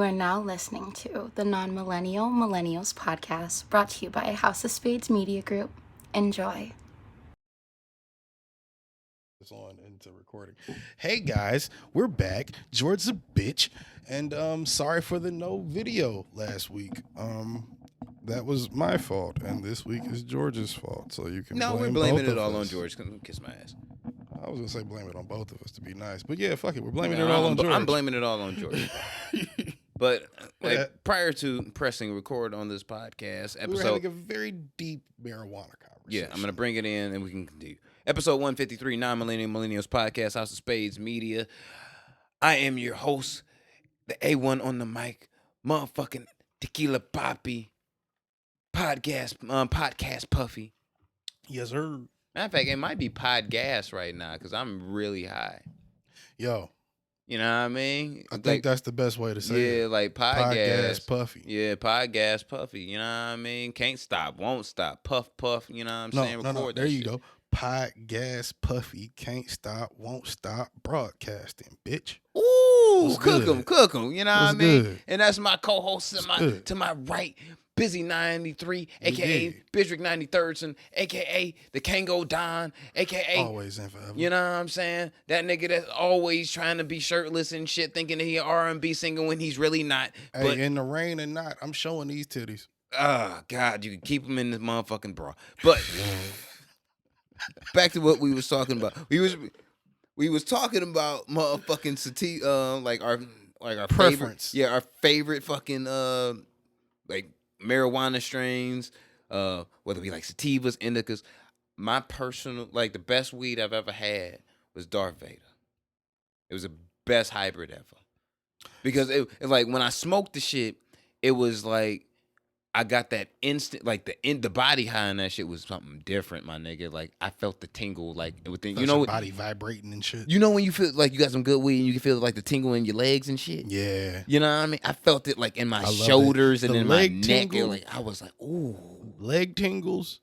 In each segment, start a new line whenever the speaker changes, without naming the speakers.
You are now listening to the Non-Millennial Millennials podcast, brought to you by House of Spades Media Group. Enjoy.
It's on into recording. Hey guys, we're back. George's a bitch, and sorry for the no video last week. That was my fault, and this week is George's fault. So you can
we're blaming it all on George. Kiss my ass.
I was gonna say blame it on both of us to be nice, but yeah, fuck it. We're blaming it all on George.
I'm blaming it all on George. But prior to pressing record on this podcast episode,
we're having a very deep marijuana conversation.
Yeah, I'm gonna bring it in and we can continue. Episode 153, Non-Millennial Millennials podcast, House of Spades Media. I am your host, the A1 on the mic, motherfucking Tequila Poppy, podcast Puffy.
Yes, sir.
Matter of fact, it might be Podgas right now because I'm really high.
Yo.
You know what I mean?
I think that's the best way to say it.
Yeah, like Podgas
Puffy.
Yeah, Podgas Puffy. You know what I mean? Can't stop, won't stop. Puff, you know what I'm saying?
No. There you go. Podgas Puffy. Can't stop, won't stop broadcasting, bitch.
Ooh, cook 'em. You know what I mean?
Good?
And that's my co-host to my right, Busy 93, a.k.a. Bishrick 93rd, a.k.a. the Kango Don, a.k.a.
Always and forever.
You know what I'm saying? That nigga that's always trying to be shirtless and shit, thinking that he an R&B singer when he's really not.
Hey, but in the rain or not, I'm showing these titties.
Oh, God, you can keep them in this motherfucking bra. But back to what we was talking about. We was talking about motherfucking sativa, like our
preference.
Our favorite fucking like marijuana strains, whether it be like sativas, indicas. My personal, like the best weed I've ever had was Darth Vader. It was the best hybrid ever. Because it like when I smoked the shit, it was like I got that instant, like the body high in that shit was something different, my nigga. Like I felt the tingle, like within, you know,
your body vibrating and shit.
You know when you feel like you got some good weed and you can feel like the tingle in your legs and shit.
Yeah,
you know what I mean. I felt it like in my shoulders and in my neck. Like I was like, ooh,
leg tingles,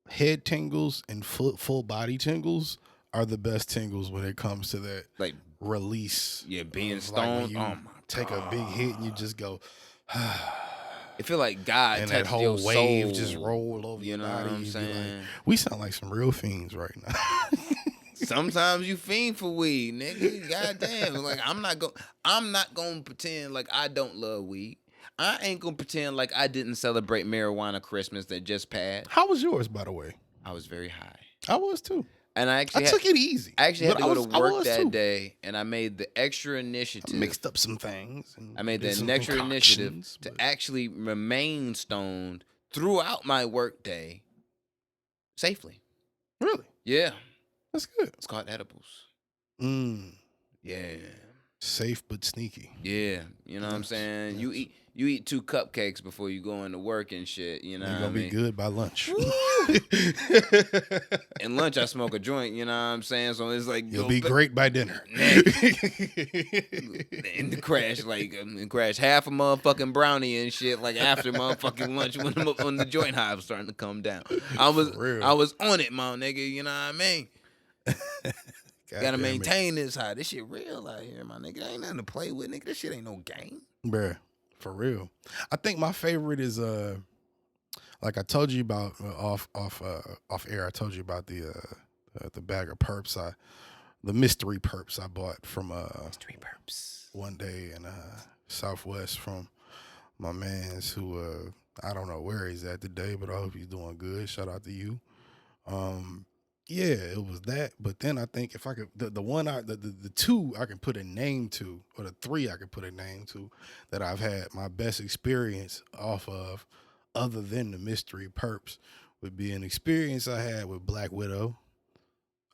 head tingles, and full body tingles are the best tingles when it comes to that
like
release.
Yeah, being stoned.
Like take a big hit and you just go.
It feel like God
and
touched
that whole
your
wave
soul.
just rolled over
you know
your body.
What I'm saying?
Like, we sound like some real fiends right now.
Sometimes you fiend for weed, nigga. Goddamn. Like I'm not gonna pretend like I don't love weed. I ain't gonna pretend like I didn't celebrate marijuana Christmas that just passed.
How was yours, by the way?
I was very high.
I was too.
And I
took it easy.
I actually had to go to work that day, and I made the extra initiative.
I mixed up some things.
I made the extra initiative to actually remain stoned throughout my work day safely.
Really?
Yeah.
That's good.
It's called edibles. Yeah.
Safe but sneaky.
Yeah. You know what I'm saying? Yes. You eat 2 cupcakes before you go into work and shit. You know what I mean?
You're going to be good by lunch.
And lunch, I smoke a joint. You know what I'm saying? So it's like...
You'll be great by dinner.
And crash half a motherfucking brownie and shit like after motherfucking lunch when the joint high was starting to come down. I was on it, my nigga. You know what I mean? Gotta maintain this high. This shit real out here, my nigga. Ain't nothing to play with, nigga. This shit ain't no game.
Bruh, for real. I think my favorite is like I told you about off air. I told you about the bag of perps. The mystery perps I bought from
mystery perps
one day in Southwest from my man's who I don't know where he's at today, but I hope he's doing good. Shout out to you. Yeah, it was that. But then I think if I could, the 2 I can put a name to, or the 3 I can put a name to, that I've had my best experience off of, other than the mystery perps, would be an experience I had with Black Widow.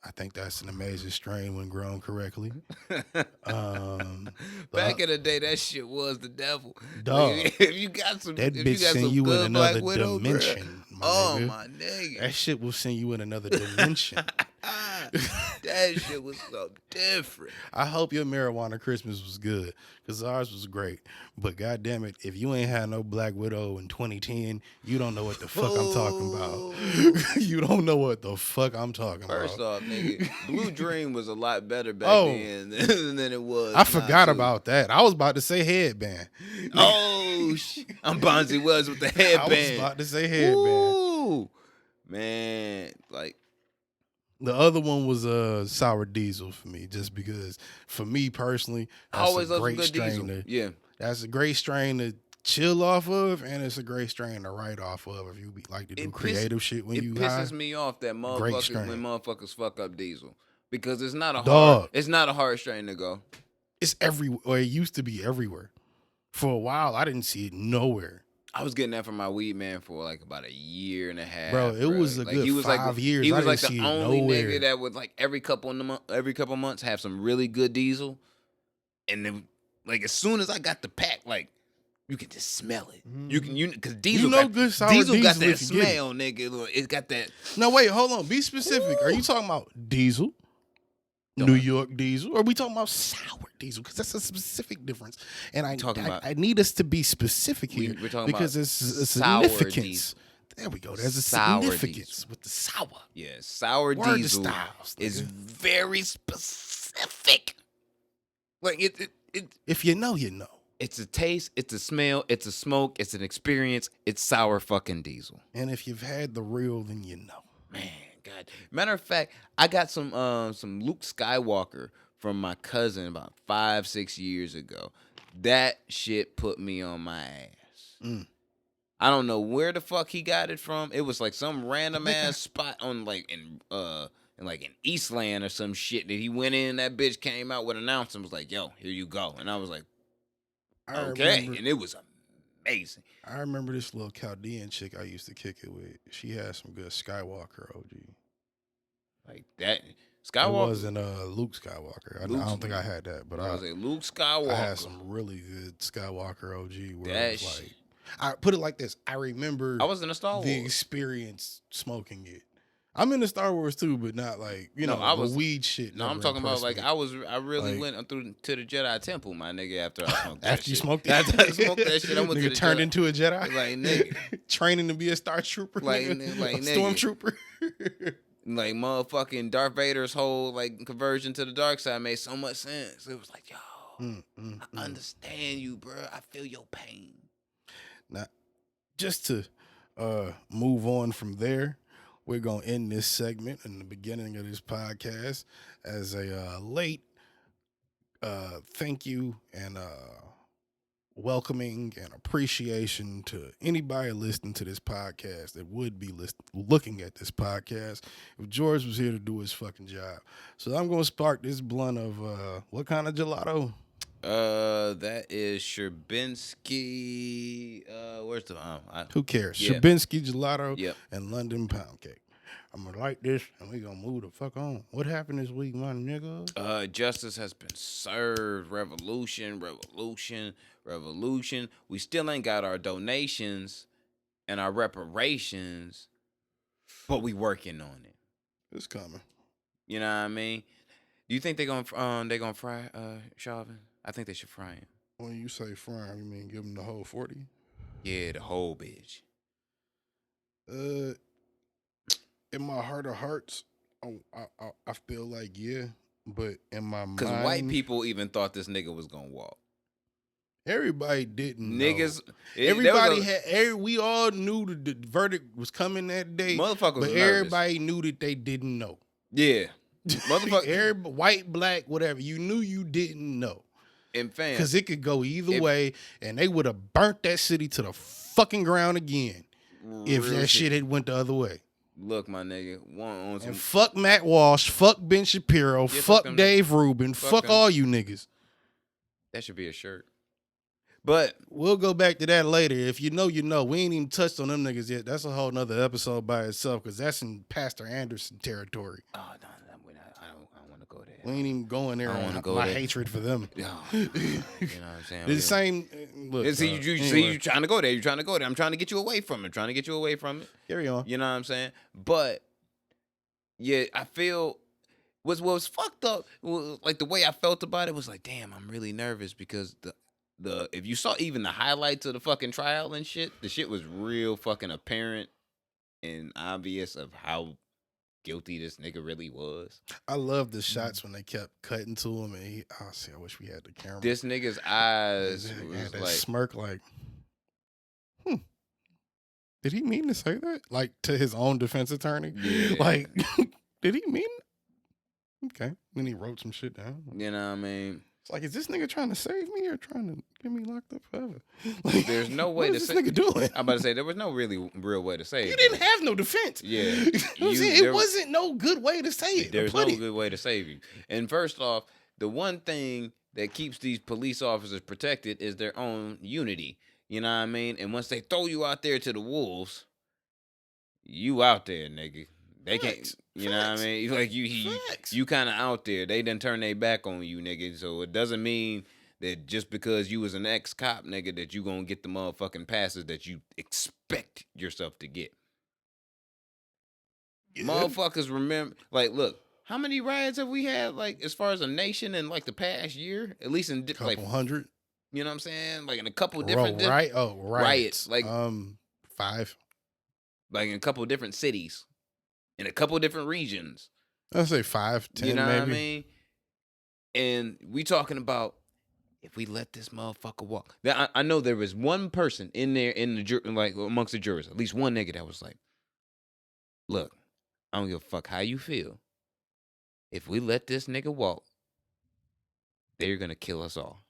I think that's an amazing strain when grown correctly.
Back in the day, that shit was the devil.
Dog,
if you got some,
that
if
bitch
you got
send
some
you
good
in another
Black Widow,
dimension.
My
nigga.
nigga,
that shit will send you in another dimension.
That shit was so different.
I hope your marijuana Christmas was good, because ours was great. But goddamn it, if you ain't had no Black Widow in 2010, you don't know what the fuck I'm talking about. You don't know what the fuck I'm talking about.
First off, nigga, Blue Dream was a lot better back then than it was.
I forgot about that. I was about to say headband.
Oh, I'm Bonzi Wells with the headband.
I was about to say headband.
Ooh, man, like.
The other one was Sour Diesel for me, just because for me personally, that's
always
a great
good
strain.
diesel.
That's a great strain to chill off of, and it's a great strain to write off of if you like to do creative shit when you high.
It pisses me off that motherfuckers when motherfuckers fuck up diesel, because it's not a hard strain to go.
It's everywhere. Or it used to be everywhere. For a while, I didn't see it nowhere.
I was getting that from my weed man for like about a year and a half.
Bro, it was a good 5 years.
He was like
the
only nigga that would like every couple months have some really good diesel. And then like as soon as I got the pack, like you can just smell it. Because diesel
good sour diesel
got that smell, nigga. It got that.
No, wait, hold on. Be specific. Ooh. Are you talking about diesel? New York diesel, or are we talking about sour diesel? Because that's a specific difference, and I need us to be specific here because it's a significance. There we go. There's a significance with the sour.
Yeah, sour diesel is very specific. Like it.
If you know, you know.
It's a taste. It's a smell. It's a smoke. It's an experience. It's sour fucking diesel.
And if you've had the real, then you know,
man. God. Matter of fact, I got some Luke Skywalker from my cousin about 5-6 years ago. That shit put me on my ass. I don't know where the fuck he got it from. It was like some random ass spot on like in Eastland or some shit that he went in. That bitch came out with an ounce and was like, "Yo, here you go." And I was like, "Okay," and it was amazing.
I remember this little Chaldean chick I used to kick it with. She had some good Skywalker OG.
Like that. Skywalker.
It wasn't Luke Skywalker. I don't think I had that, but
I was like Luke Skywalker.
I had some really good Skywalker OG where it was like, I put it like this. I remember
I was in a Star Wars.
The experience smoking it. I'm in the Star Wars too, but not like,
I was
weed shit.
No, I'm talking about like I really went through to the Jedi Temple, my nigga, after I smoked that
after you
shit.
smoked that?
After I smoked that shit, I went to the
turned
Jedi.
into a Jedi?
Like, nigga.
Training to be a Star Trooper?
Like
a Stormtrooper?
Like, motherfucking Darth Vader's whole, like, conversion to the dark side made so much sense. It was like, yo, I understand you, bro. I feel your pain.
Now, just to move on from there, we're going to end this segment in the beginning of this podcast as a late thank you and welcoming and appreciation to anybody listening to this podcast that would be looking at this podcast if George was here to do his fucking job. So I'm going to spark this blunt of what kind of gelato?
That is Sherbinsky. Where's the
who cares?
Yeah.
Sherbinsky gelato
Yep.
and London pound cake. I'm gonna light this and we gonna move the fuck on. What happened this week, my nigga?
Justice has been served. Revolution. We still ain't got our donations and our reparations, but we working on it.
It's coming.
You know what I mean? Do you think they gonna fry Chauvin? I think they should fry him.
When you say fry, you mean give him the whole 40?
Yeah, the whole bitch.
In my heart of hearts, I feel like yeah, but in my mind,
because white people even thought this nigga was gonna walk.
Everybody didn't.
Niggas,
we all knew the verdict was coming that day.
Motherfuckers,
but everybody knew that they didn't know.
Yeah, motherfucker,
white, black, whatever. You knew you didn't know.
And fam,
because it could go either way, and they would have burnt that city to the fucking ground again if that shit had went the other way.
Look, my nigga,
and fuck Matt Walsh, fuck Ben Shapiro, fuck Dave Rubin, fuck all you niggas.
That should be a shirt. But
we'll go back to that later. If you know, you know. We ain't even touched on them niggas yet. That's a whole nother episode by itself because that's in Pastor Anderson territory.
Oh, no, I don't want to go there.
We ain't even going there.
I don't want to go
my
there.
hatred for them.
You know what I'm saying?
The same. Look,
see, you trying to go there. You're trying to go there. I'm trying to get you away from it. Trying to get you away from it.
Carry on.
You know what I'm saying? But yeah, I feel what was fucked up was, like, the way I felt about it was like, damn, I'm really nervous because the if you saw even the highlights of the fucking trial and shit, the shit was real fucking apparent and obvious of how guilty this nigga really was.
I love the shots when they kept cutting to him, and I wish we had the camera.
This nigga's eyes was
that
like
smirk, like, did he mean to say that? Like, to his own defense attorney?
Yeah.
Like, did he mean? Okay. Then he wrote some shit down.
You know what I mean?
It's like, is this nigga trying to save me or trying to get me locked up forever? Like,
there's no way
what
to
is
say.
this nigga doing?
I'm about to say there was no really real way to say it.
You didn't have no defense.
Yeah.
You know what I'm saying? It wasn't no good way to say it.
There's no good way to save you. And first off, the one thing that keeps these police officers protected is their own unity. You know what I mean? And once they throw you out there to the wolves, you out there, nigga. They can't, you know what I mean? Like you kind of out there. They done turn their back on you, nigga. So it doesn't mean that just because you was an ex-cop, nigga, that you gonna get the motherfucking passes that you expect yourself to get. Yeah. Motherfuckers remember, like, look, how many riots have we had, like, as far as a nation in, like, the past year? At least in,
couple
like,
hundred.
You know what I'm saying? Like, in a couple different...
riots.
Like,
5.
Like, in a couple different cities. In a couple different regions.
I'd say 5, 10,
you know
maybe.
What I mean? And we talking about if we let this motherfucker walk. Now, I know there was one person in there like amongst the jurors, at least one nigga that was like, look, I don't give a fuck how you feel. If we let this nigga walk, they're gonna kill us all.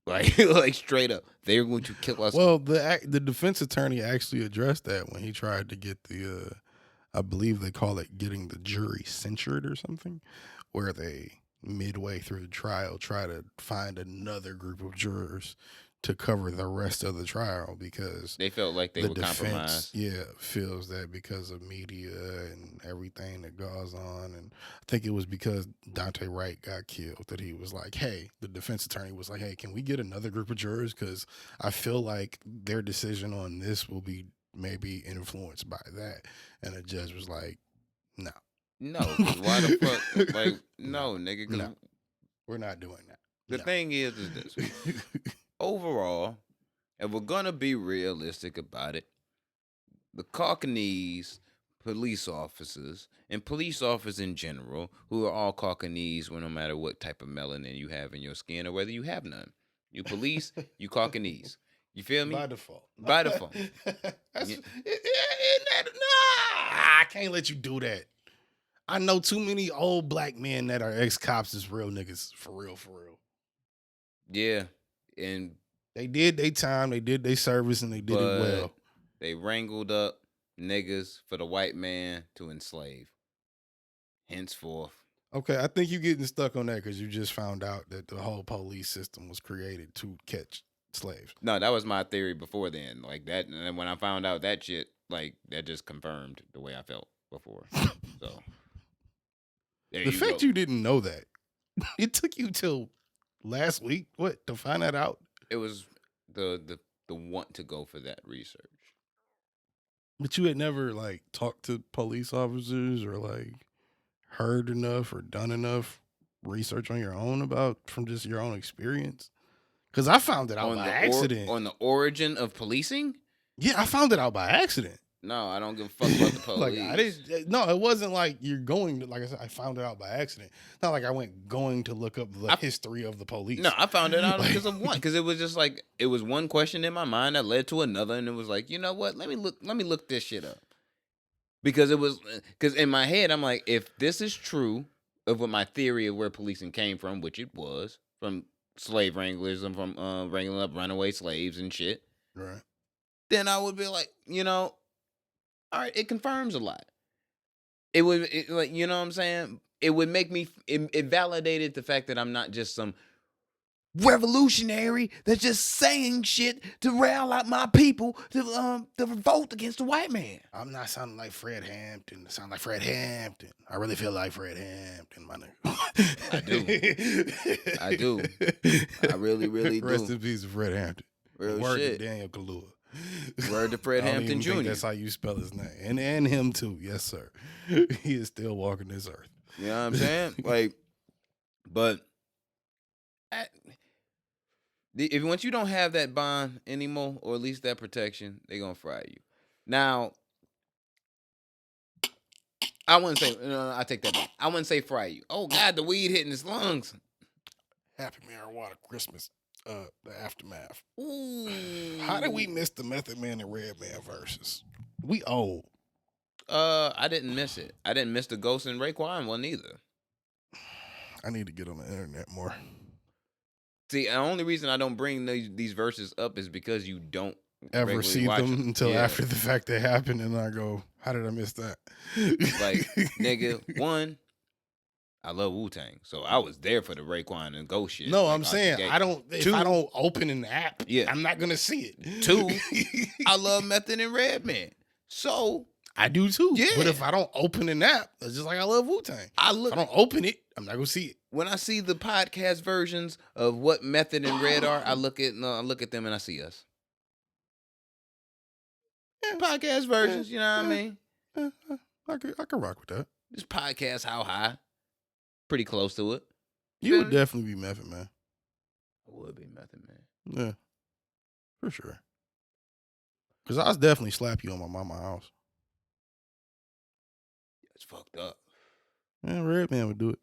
like straight up, they're going to kill us.
Well, the defense attorney actually addressed that when he tried to get the, I believe they call it getting the jury censured or something, where they midway through the trial try to find another group of jurors to cover the rest of the trial because
they felt like they were compromised.
Yeah, feels that because of media and everything that goes on, and I think it was because Dante Wright got killed that he was like, hey, the defense attorney was like, hey, can we get another group of jurors because I feel like their decision on this will be maybe influenced by that, and the judge was like, no.
No, why the fuck? Like, no, nigga.
No, we're not doing that.
The thing is this. Overall, if we're gonna be realistic about it, the Caucanese police officers and police officers in general, who are all Caucanese, no matter what type of melanin you have in your skin or whether you have none, you police, you Caucanese. You feel me?
By default.
By default.
I can't let you do that. I know too many old black men that are ex-cops is real niggas. For real, for real.
Yeah. And
they did their time, they did their service, and they did it well.
They wrangled up niggas for the white man to enslave. Henceforth.
Okay, I think you're getting stuck on that because you just found out that the whole police system was created to catch slaves.
No, that was my theory before then. Like that, and then when I found out that shit, like that just confirmed the way I felt before. So
the fact you didn't know that, it took you till last week, to find that out?
It was the want to go for that research.
But you had never like talked to police officers or like heard enough or done enough research on your own from just your own experience? Because I found it out by accident.
On the origin of policing?
Yeah, I found it out by accident.
No, I don't give a fuck about the police.
Like I didn't. No, it wasn't like you're going to. Like I said, I found it out by accident. Not like I went going to look up the history of the police.
No, I found it out because of one. Because it was just like it was one question in my mind that led to another, and it was like, you know what? Let me look this shit up. Because in my head I'm like, if this is true of what my theory of where policing came from, which it was from slave wranglers and from wrangling up runaway slaves and shit,
right?
Then I would be like, all right, it confirms a lot. You know what I'm saying? It would make me, it validated the fact that I'm not just some revolutionary that's just saying shit to rail out my people to revolt against the white man.
I'm not sounding like Fred Hampton. I sound like Fred Hampton. I really feel like Fred Hampton, my nigga.
I do. I really, really do.
Rest in peace, Fred Hampton.
Real
Word
shit.
to Daniel Kaluuya.
Word to Fred
I don't
Hampton
even think
Jr.
that's how you spell his name, and him too. Yes, sir. He is still walking this earth.
You know what I'm saying? Like, but if once you don't have that bond anymore, or at least that protection, they gonna fry you. Now, I wouldn't say. No, I take that back. I wouldn't say fry you. Oh God, the weed hitting his lungs.
Happy Marijuana Christmas, the aftermath.
Ooh.
How did we miss the Method Man and Redman verses? We old.
I didn't miss it. I didn't miss the Ghost and Raekwon one either.
I need to get on the internet more.
See, the only reason I don't bring these verses up is because you don't
Ever see
watch
them until after the fact they happened, and I go, "How did I miss that?"
Like, nigga, one, I love Wu-Tang, so I was there for the Raekwon and Ghost shit.
No,
like,
I'm saying I don't. If I don't open an app, I'm not gonna see it.
Two, I love Method and Redman, so
I do too.
Yeah.
But if I don't open an app, it's just like I love Wu-Tang. If I don't open it, I'm not gonna see it.
When I see the podcast versions of what Method and Red are, I look at them and I see us. Podcast versions, you know what I mean?
I could rock with that.
This podcast, How High? Pretty close to it.
You would definitely be Method Man.
I would be Method Man.
Yeah, for sure. Because I was definitely slap you on my mama's house.
It's fucked up.
Man, Redman would do it.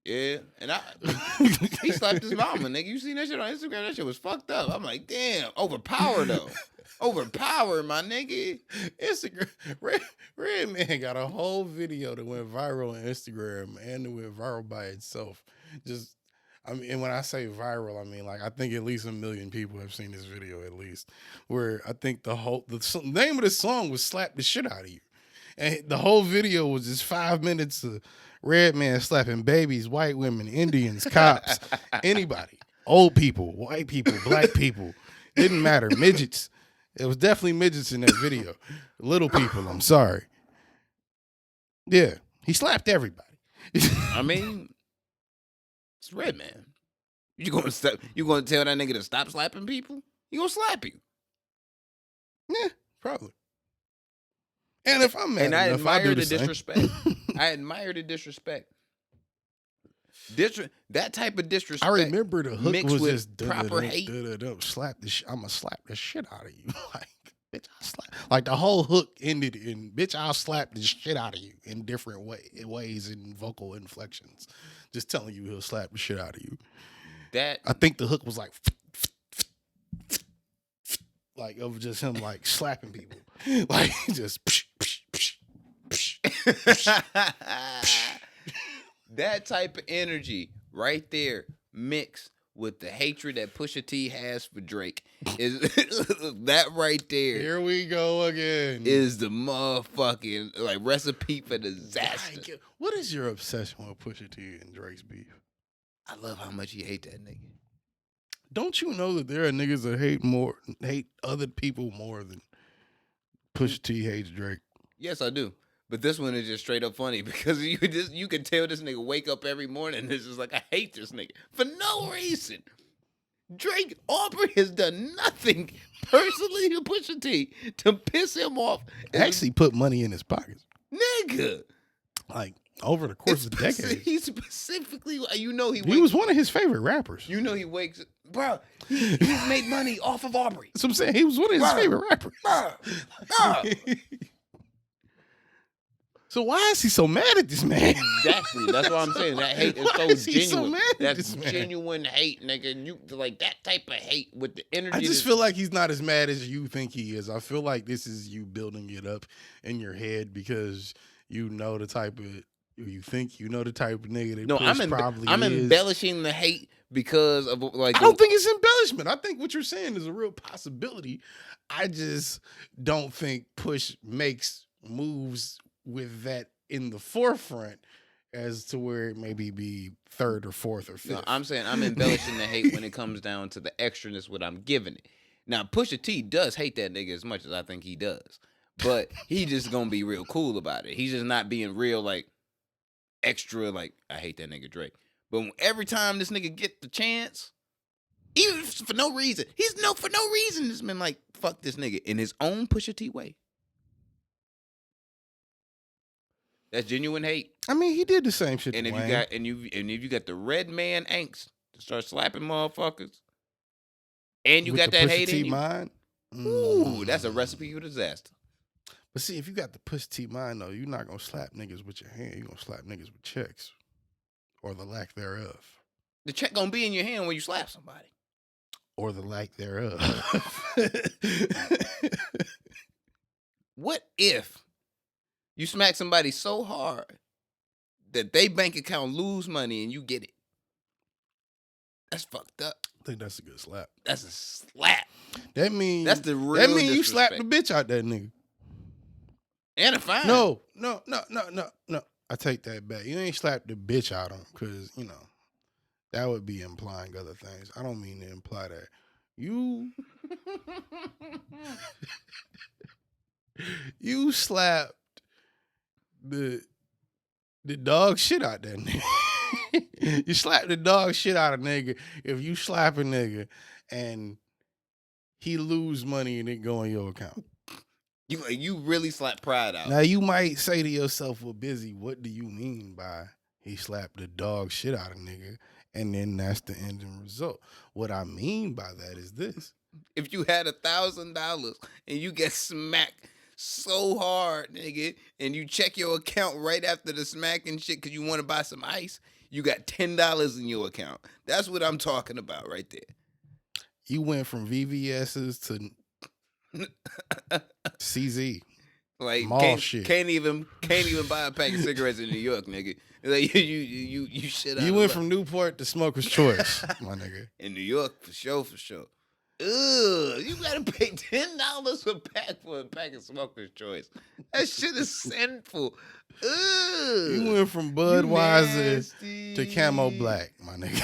Yeah, and he slapped his mama, nigga. You seen that shit on Instagram? That shit was fucked up. I'm like, damn, overpowered though. Overpowered, my nigga.
Instagram. Redman got a whole video that went viral on Instagram and it went viral by itself. And when I say viral, I mean like I think at least 1 million people have seen this video at least. Where I think the name of the song was "Slap the Shit Out of You," and the whole video was just 5 minutes of Redman slapping babies, white women, Indians, cops, anybody, old people, white people, black people, didn't matter, midgets. It was definitely midgets in that video. Little people, I'm sorry. Yeah, he slapped everybody.
I mean, it's Redman. You gonna tell that nigga to stop slapping people? He gonna slap you.
Yeah, probably. And if I'm mad
I
enough,
admire the
same.
disrespect. I admire the disrespect. That type of disrespect.
I remember the hook
mixed
was
with
just
proper hate.
Slap the I'm gonna slap the shit out of you. Like, bitch, I'll slap. Like the whole hook ended in, bitch, I'll slap the shit out of you in different ways and vocal inflections. Just telling you he'll slap the shit out of you. I think the hook was like of just him like slapping people. Like just
that type of energy right there mixed with the hatred that Pusha T has for Drake is that right there.
Here we go again.
Is the motherfucking like recipe for disaster.
What is your obsession with Pusha T and Drake's beef?
I love how much you hate that nigga.
Don't you know that there are niggas that hate other people more than Pusha T hates Drake?
Yes, I do. But this one is just straight up funny because you can tell this nigga wake up every morning and it's just like, I hate this nigga for no reason. Aubrey has done nothing personally to Pusha T to piss him off.
Actually put money in his pockets.
Nigga.
Like, over the course of decades.
He specifically, he
was one of his favorite rappers.
He wakes, bro, he's made money off of Aubrey.
That's what I'm saying. He was one of his favorite rappers. So why is he so mad at this man?
Exactly. That's what I'm saying. That hate is so genuine. That's genuine hate, nigga. And you like that type of hate with the energy.
I just feel like he's not as mad as you think he is. I feel like this is you building it up in your head because you know the type of the type of nigga that
I'm embellishing the hate because of like.
I don't think it's embellishment. I think what you're saying is a real possibility. I just don't think Push makes moves with that in the forefront as to where it maybe be third or fourth or fifth.
No, I'm saying I'm embellishing the hate when it comes down to the extraness what I'm giving it. Now Pusha T does hate that nigga as much as I think he does. But he just gonna be real cool about it. He's just not being real like extra like I hate that nigga Drake. But every time this nigga get the chance, even if for no reason. For no reason. This man like fuck this nigga in his own Pusha T way. That's genuine hate.
I mean, he did the same shit.
And
to
if
Wayne.
you got if you got the red man angst to start slapping motherfuckers, and you
With
got
the
that
Pusha
hate
T
in you,
mind,
ooh, that's a recipe for disaster.
But see, if you got the Pusha T mind though, you're not gonna slap niggas with your hand. You're gonna slap niggas with checks, or the lack thereof,
The check gonna be in your hand when you slap somebody.
or the lack thereof.
What if you smack somebody so hard that they bank account lose money and you get it? That's fucked up.
I think that's a good slap.
That's a slap.
That means
That's the real
That means you slapped the
disrespect.
bitch out that nigga.
And a fine.
No. I take that back. You ain't slapped the bitch out him because that would be implying other things. I don't mean to imply that. You slapped the dog shit out that nigga. You slap the dog shit out of nigga if you slap a nigga and he lose money and it go in your account.
You really slap pride out.
Now you might say to yourself, well, Busy, what do you mean by he slapped the dog shit out of nigga? And then that's the ending result. What I mean by that is this.
If you had $1,000 and you get smacked so hard, nigga, and you check your account right after the smack and shit because you want to buy some ice, you got $10 in your account. That's what I'm talking about right there.
You went from VVS's to CZ.
Like
Mall shit.
Can't even buy a pack of cigarettes in New York, nigga. Like you shit out.
You went from Newport to Smoker's Choice, my nigga.
In New York for sure. Ugh, you gotta pay $10 a pack for a pack of Smoker's Choice. That shit is sinful. Ugh.
You went from Budweiser to Camo Black, my nigga.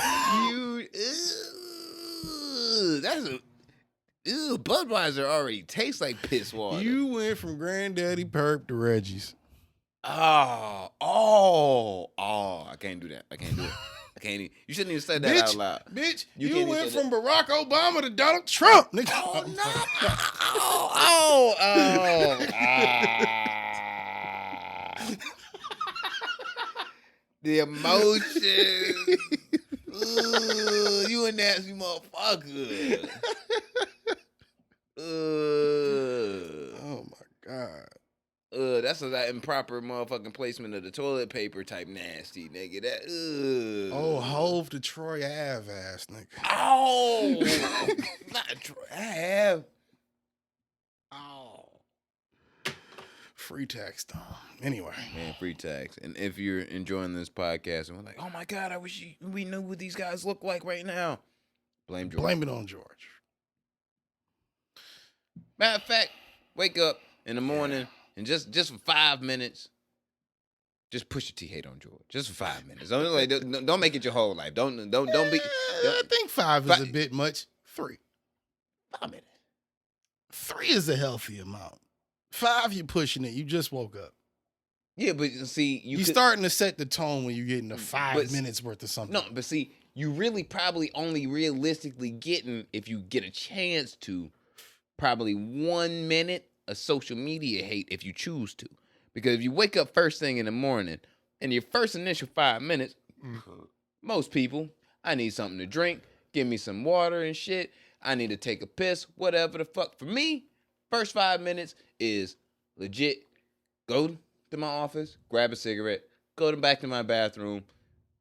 Budweiser already tastes like piss water.
You went from Granddaddy Perp to Reggie's.
Oh, I can't do that. I can't do it. I can't even. You shouldn't even say that out loud.
Bitch,
You
you
can't
went
even say
from Barack Obama to Donald Trump, nigga.
Oh, no. The emotion. Ooh, you a nasty motherfucker.
Oh my God.
That's that improper motherfucking placement of the toilet paper type nasty, nigga. That.
Oh, Hove to Troy Ave ass, nigga.
Oh, not Troy Ave. Oh.
Free tax, though. Anyway.
Man, free tax. And if you're enjoying this podcast and we're like, oh my God, I wish we knew what these guys look like right now. Blame George.
Blame it on George.
Matter of fact, wake up in the morning and just for 5 minutes, just push your T hate on George. Just for 5 minutes. Don't make it your whole life. Don't be.
I think 5 is a bit much. 3.
5 minutes.
3 is a healthy amount. 5, you pushing it. You just woke up.
Yeah, but see,
you're starting to set the tone when you get into 5 minutes worth of something.
No, but see, you really probably only realistically getting, if you get a chance to, probably 1 minute of social media hate if you choose to. Because if you wake up first thing in the morning and your first initial 5 minutes, most people, I need something to drink, give me some water and shit, I need to take a piss, whatever the fuck. For me, first 5 minutes is legit go to my office, grab a cigarette, go back to my bathroom,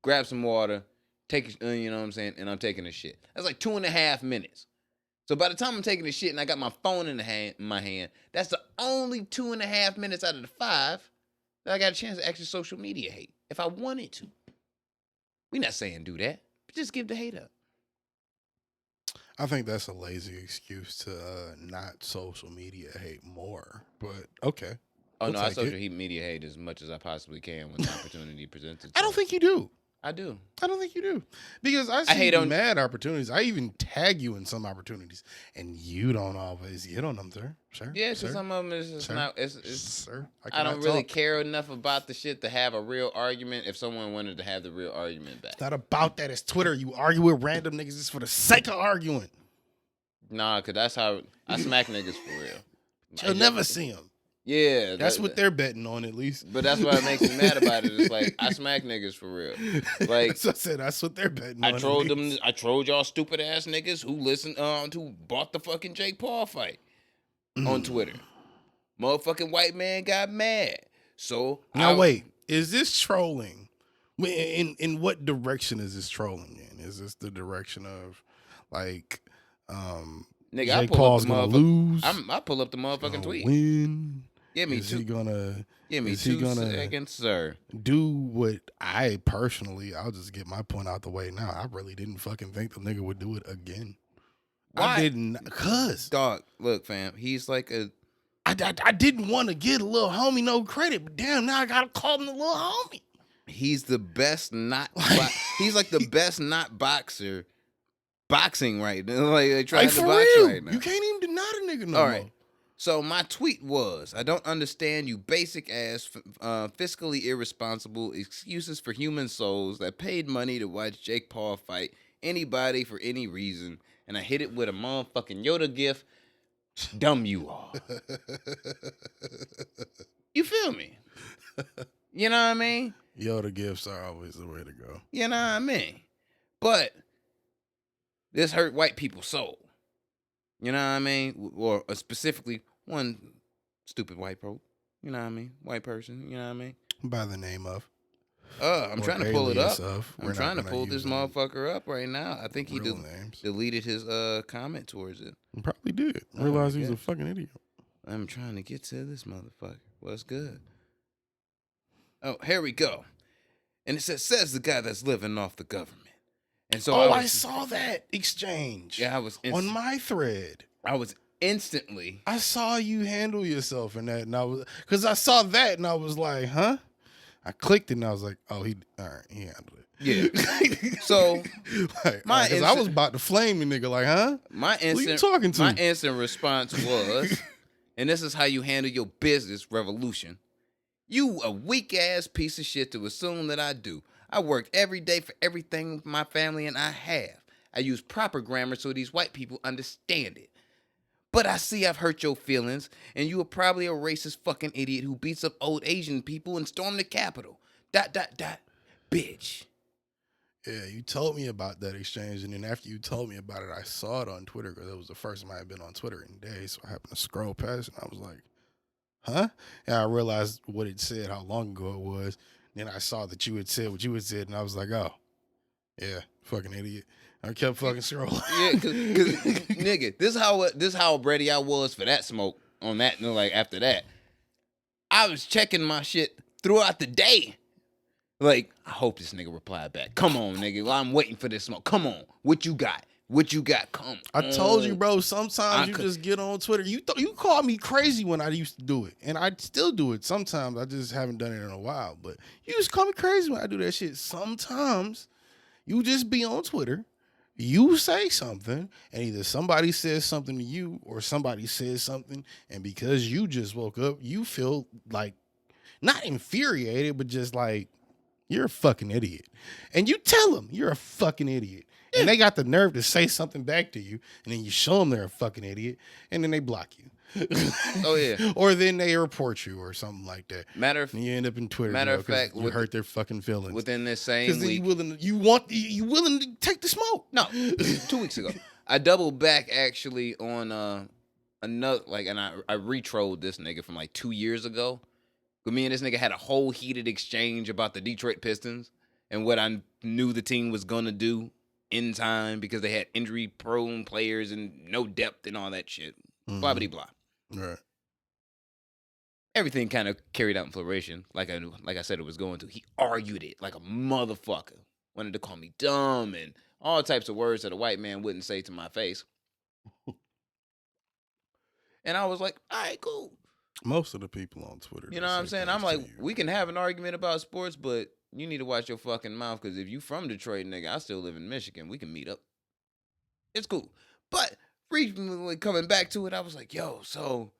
grab some water, take, you know what I'm saying, and I'm taking a shit. That's like 2.5 minutes. So by the time I'm taking a shit and I got my phone in my hand, that's the only 2.5 minutes out of the 5 that I got a chance to actually social media hate if I wanted to. We not saying do that, but just give the hate up.
I think that's a lazy excuse to not social media hate more, but okay.
Oh, no, I social media hate as much as I possibly can when the opportunity presents itself.
I don't think you do.
I do.
I don't think you do. Because I see mad opportunities. I even tag you in some opportunities, and you don't always get on them, sir.
Yeah, because some of them is just not.
Sir,
I don't really care enough about the shit to have a real argument if someone wanted to have the real argument back.
It's not about that. It's Twitter. You argue with random niggas just for the sake of arguing.
Nah, cause that's how I smack niggas for real.
You'll never see him.
Yeah,
That's what they're betting on, at least.
But that's what makes me mad about it. It's like I smack niggas for real. Like
so I said, that's what they're betting on.
I trolled them. I trolled y'all stupid ass niggas who listened who bought the fucking Jake Paul fight on Twitter. Motherfucking white man got mad. So
now wait, is this trolling? In what direction is this trolling in? Is this the direction of like
nigga,
Jake Paul's gonna lose?
I pull up the motherfucking tweet.
Win.
Give me
is he gonna
2 seconds, sir.
Do what I personally, I'll just get my point out the way now. I really didn't fucking think the nigga would do it again.
Why?
I didn't, cause
dog, look, fam, he's like a.
I didn't want to give a little homie no credit, but damn, now I gotta call him the little homie.
He's the best he's like the best not boxer boxing right now. Like trying to box
real.
Right now.
You can't even deny the nigga no
All
more.
right. So my tweet was, I don't understand you basic ass, fiscally irresponsible excuses for human souls that paid money to watch Jake Paul fight anybody for any reason. And I hit it with a motherfucking Yoda gif. Dumb you all. You feel me? You know what I mean?
Yoda gifts are always the way to go.
You know what I mean? But this hurt white people's soul. You know what I mean? Or specifically one stupid white folk. You know what I mean? White person. You know what I mean?
By the name of.
I'm trying to pull it up.
I'm
trying to pull this motherfucker up right now. I think he deleted his comment towards it.
He probably did. Realize he was a fucking idiot.
I'm trying to get to this motherfucker. What's good? Oh, here we go. And it says the guy that's living off the government. And so
I saw that exchange.
Yeah, I was
on my thread.
I was instantly.
I saw you handle yourself in that, and I was because I saw that, and I was like, huh? I clicked it, and I was like, oh, he handled it.
Yeah. So
I was about to flame the nigga, like, huh? Who you talking to?
My instant response was, and this is how you handle your business revolution. You a weak ass piece of shit to assume that I do. I worked every day for everything my family and I have. I use proper grammar so these white people understand it. But I see I've hurt your feelings, and you are probably a racist fucking idiot who beats up old Asian people and stormed the Capitol. ... Bitch.
Yeah, you told me about that exchange, and then after you told me about it, I saw it on Twitter because it was the first time I had been on Twitter in days. So I happened to scroll past, and I was like, huh? And I realized what it said, how long ago it was. Then I saw that you had said what you had said, and I was like, oh, yeah, fucking idiot. I kept fucking scrolling.
Yeah, cause nigga, this how ready I was for that smoke on that. You know, like after that, I was checking my shit throughout the day. Like, I hope this nigga replied back. Come on, nigga. Well, I'm waiting for this smoke. Come on. What you got? What you got? Come on.
I told you, bro, sometimes you just get on Twitter. You called me crazy when I used to do it. And I still do it sometimes. I just haven't done it in a while. But you just call me crazy when I do that shit. Sometimes you just be on Twitter. You say something, and either somebody says something to you or somebody says something. And because you just woke up, you feel like not infuriated, but just like, you're a fucking idiot. And you tell them you're a fucking idiot. And they got the nerve to say something back to you, and then you show them they're a fucking idiot, and then they block you.
Oh, yeah.
Or then they report you or something like that.
And
you end up in Twitter.
Matter of fact,
you hurt their fucking feelings.
Within this same week.
You willing to take the smoke.
No, 2 weeks ago. I doubled back actually on another, like, and I re-trolled this nigga from like 2 years ago. But me and this nigga had a whole heated exchange about the Detroit Pistons and what I knew the team was going to do in time because they had injury-prone players and no depth and all that shit.
Mm-hmm.
Blah, blah, blah.
Right.
Everything kind of carried out in flourishing, like I said it was going to. He argued it like a motherfucker. Wanted to call me dumb and all types of words that a white man wouldn't say to my face. And I was like, all right, cool.
Most of the people on Twitter.
You know what I'm saying? I'm like, we can have an argument about sports, but you need to watch your fucking mouth because if you from Detroit, nigga, I still live in Michigan. We can meet up. It's cool. But recently coming back to it, I was like, yo, so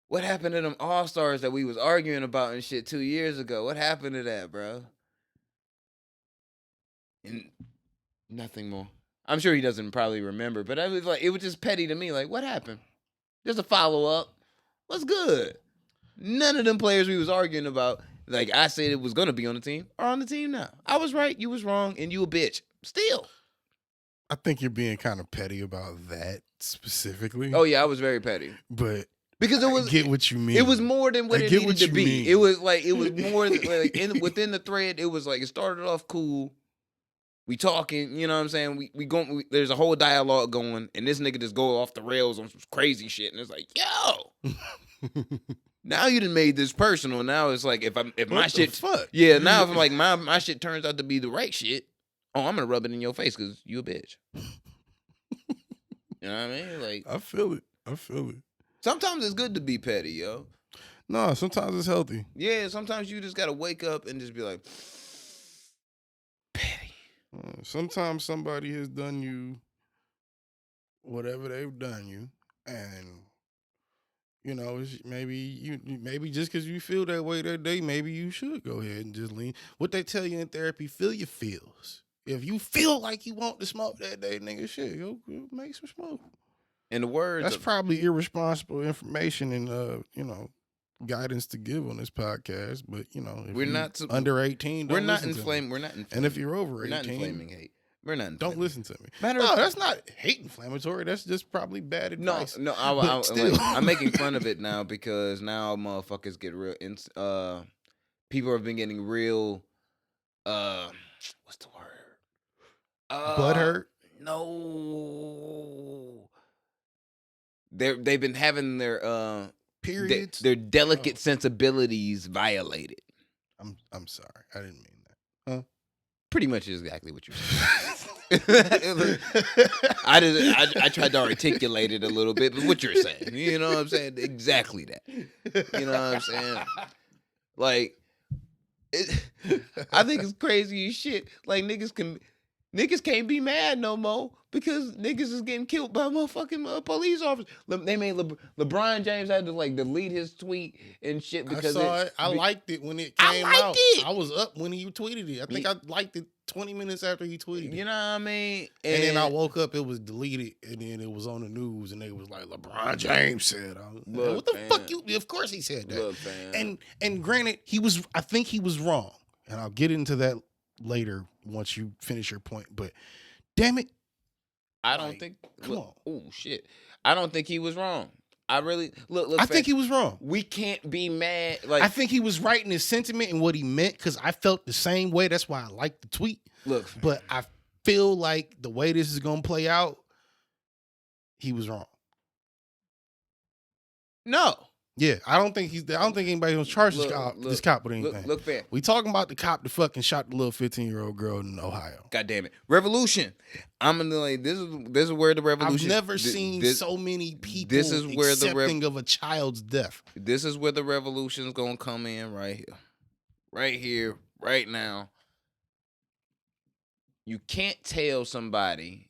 what happened to them All-Stars that we was arguing about and shit 2 years ago? What happened to that, bro? And nothing more. I'm sure he doesn't probably remember, but I was like, it was just petty to me. Like, what happened? Just a follow up. What's good? None of them players we was arguing about, like I said it was gonna be on the team, are on the team now. I was right, you was wrong, and you a bitch. Still.
I think you're being kind of petty about that specifically.
Oh yeah, I was very petty.
But
because it was
I get what you mean.
It was more than what it needed to be.
Mean.
It was more than, like within the thread. It was like it started off cool. We talking, you know what I'm saying? We going. There's a whole dialogue going, and this nigga just go off the rails on some crazy shit, and it's like, yo. Now you done made this personal. Now it's like if my shit,
fuck?
Yeah. Now if I'm like my shit turns out to be the right shit, oh, I'm gonna rub it in your face because you a bitch. You know what I mean? Like
I feel it.
Sometimes it's good to be petty, yo.
No, sometimes it's healthy.
Yeah, sometimes you just gotta wake up and just be like, petty.
Sometimes somebody has done you whatever they've done you, and you know, maybe just because you feel that way that day, maybe you should go ahead and just lean. What they tell you in therapy, feel your feels. If you feel like you want to smoke that day, nigga, shit, go make some smoke.
In the words,
that's probably irresponsible information and guidance to give on this podcast. But you know, if
we're
you're
not
under 18.
We're not inflaming. We're not inflaming.
And if you're over 18,
we're not inflaming hate. We're not.
Don't listen to me.
No,
that's not hate inflammatory. That's just probably bad advice.
No. I'm making fun of it now because now motherfuckers get real. People have been getting real. What's the word?
Butthurt?
No. They've been having their
periods,
their delicate sensibilities violated.
I'm sorry, I didn't mean that. Huh?
Pretty much exactly what you're saying. I tried to articulate it a little bit, but what you're saying, you know what I'm saying? Exactly that. You know what I'm saying? Like, I think it's crazy as shit. Like niggas can't be mad no more because niggas is getting killed by motherfucking police officers. They made LeBron James had to like delete his tweet and shit because
I saw it. I liked it when it came out. I was up when he tweeted it. I think I liked it 20 minutes after he tweeted it.
You know what I mean?
And then I woke up, it was deleted, and then it was on the news, and they was like, LeBron James said, what the fuck you? Of course he said that.
Look, fam.
And granted, I think he was wrong, and I'll get into that later once you finish your point. But damn it,
I don't think.
Come on.
Oh shit! I don't think he was wrong. I really look.
I think he was wrong.
We can't be mad. Like
I think he was right in his sentiment and what he meant because I felt the same way. That's why I liked the tweet.
Look,
but I feel like the way this is gonna play out, he was wrong.
No.
Yeah, I don't think anybody's gonna charge this cop with anything.
Look, fam.
We talking about the cop that fucking shot the little 15-year-old girl in Ohio.
God damn it. Revolution. I'm gonna like this is where the revolution.
I've never seen so many people accepting of a child's death.
This is where the revolution's gonna come in right here. Right here, right now. You can't tell somebody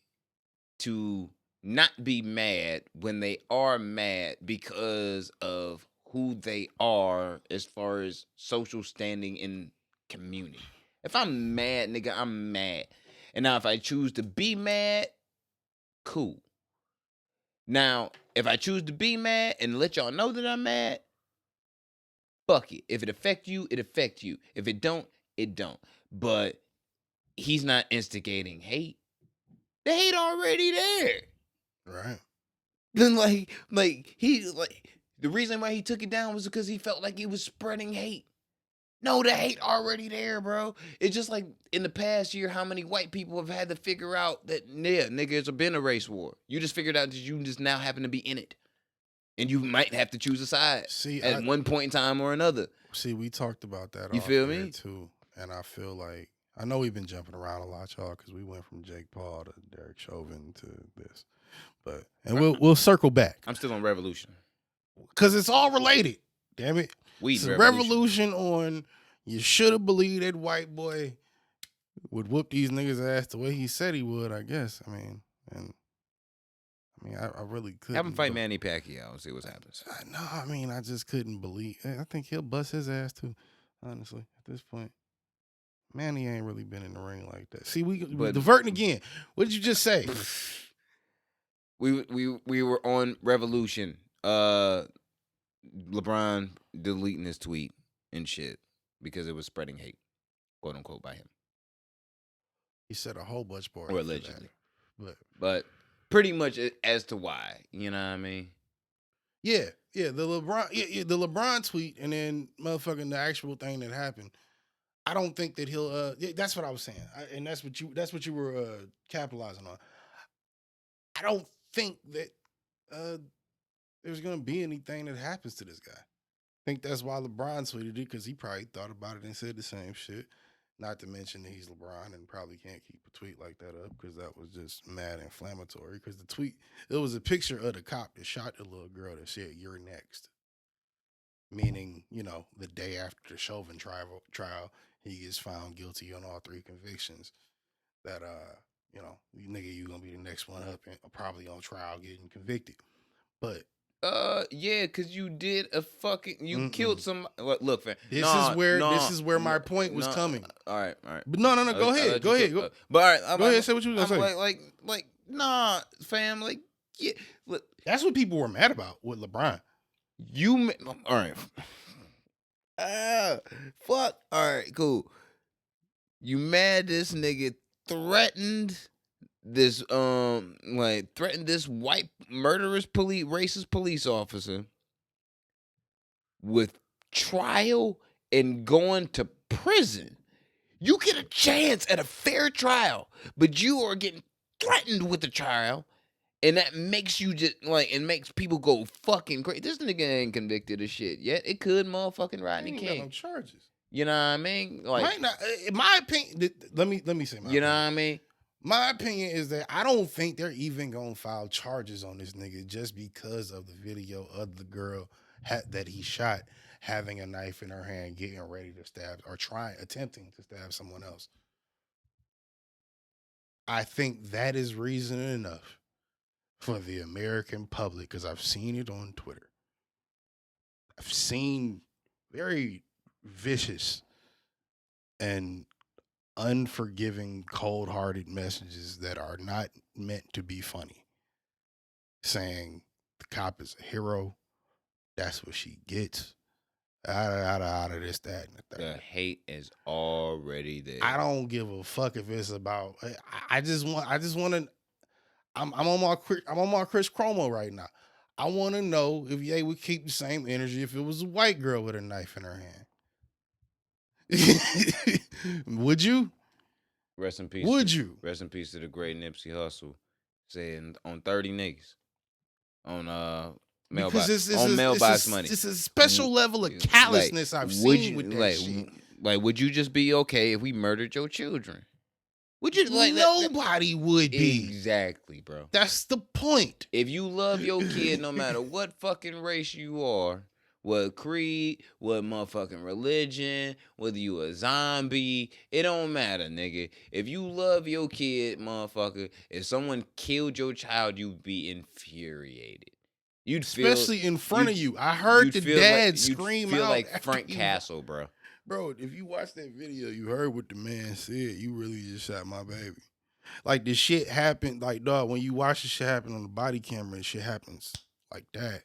to not be mad when they are mad because of who they are as far as social standing in community. If I'm mad, nigga, I'm mad. And now if I choose to be mad, cool. Now, if I choose to be mad and let y'all know that I'm mad, fuck it. If it affect you, it affect you. If it don't, it don't. But he's not instigating hate. The hate already there.
Right.
Then the reason why he took it down was because he felt like he was spreading hate. No, the hate already there, bro. It's just like in the past year, how many white people have had to figure out that, yeah, nigga, it's been a race war. You just figured out that you just now happen to be in it. And you might have to choose a side at one point in time or another.
See, we talked about that.
You feel me?
Too. And I feel like, I know we've been jumping around a lot, y'all, because we went from Jake Paul to Derek Chauvin to this. But we'll circle back.
I'm still on revolution.
Because it's all related. Damn it.
It's
a revolution on you should have believed that white boy would whoop these niggas' ass the way he said he would, I guess. I really couldn't.
Have him fight Manny Pacquiao and see what happens.
I just couldn't believe. I think he'll bust his ass too, honestly, at this point. Manny ain't really been in the ring like that. See, we
But-
diverting again. What did you just say?
We were on Revolution. LeBron deleting his tweet and shit because it was spreading hate, quote unquote, by him.
He said a whole bunch more.
Or
after
allegedly.
that.
But pretty much as to why, you know what I mean?
Yeah, the LeBron tweet, and then motherfucking the actual thing that happened. I don't think that he'll. That's what I was saying, and that's what you were capitalizing on. I don't think that there's gonna be anything that happens to this guy. I think that's why LeBron tweeted it, because he probably thought about it and said the same shit. Not to mention that he's LeBron and probably can't keep a tweet like that up because that was just mad inflammatory. Because the tweet, it was a picture of the cop that shot the little girl that said, "You're next." Meaning, the day after the Chauvin trial, he gets found guilty on all 3 convictions. That, nigga, you gonna be the next one up and probably on trial getting convicted. But
yeah, because you did a fucking killed some. Look, fam.
This is where my point was coming.
All right.
But no. Go ahead. Go ahead.
But all right,
go ahead. Say what you was gonna say.
Like, nah, fam. Like, yeah. Look,
that's what people were mad about with LeBron.
All right. Fuck. All right. Cool. You mad? This nigga threatened this white murderous racist police officer with trial and going to prison. You get a chance at a fair trial, but you are getting threatened with the trial, and that makes you just it makes people go fucking crazy. This nigga ain't convicted of shit yet. It could motherfucking Rodney King.
Got no charges.
You know what I mean? Like,
in my opinion, let me say my opinion.
You know what I mean?
My opinion is that I don't think they're even gonna file charges on this nigga just because of the video of the girl that he shot having a knife in her hand, getting ready to stab or attempting to stab someone else. I think that is reason enough for the American public, because I've seen it on Twitter. I've seen very vicious and unforgiving, cold-hearted messages that are not meant to be funny, saying the cop is a hero, that's what she gets, out of this, that, and the third.
The hate is already there.
I don't give a fuck if it's about. I just want to. I'm on my Chris Cuomo right now. I want to know if Ye would keep the same energy if it was a white girl with a knife in her hand. Would you?
Rest in peace.
Would you?
Rest in peace to the great Nipsey Hussle, saying on 30 niggas on mailbox money.
It's a special level of callousness I've seen with that shit.
Like, would you just be okay if we murdered your children? Would you?
Nobody would be.
Exactly, bro.
That's the point.
If you love your kid, no matter what fucking race you are, what creed, what motherfucking religion, whether you a zombie, it don't matter, nigga. If you love your kid, motherfucker, if someone killed your child, you'd be infuriated.
Especially in front of you. I heard the dad scream out.
You'd feel like Frank Castle, bro.
Bro, if you watch that video, you heard what the man said. You really just shot my baby. Like, the shit happened. Like, dog, when you watch the shit happen on the body camera, and shit happens like that.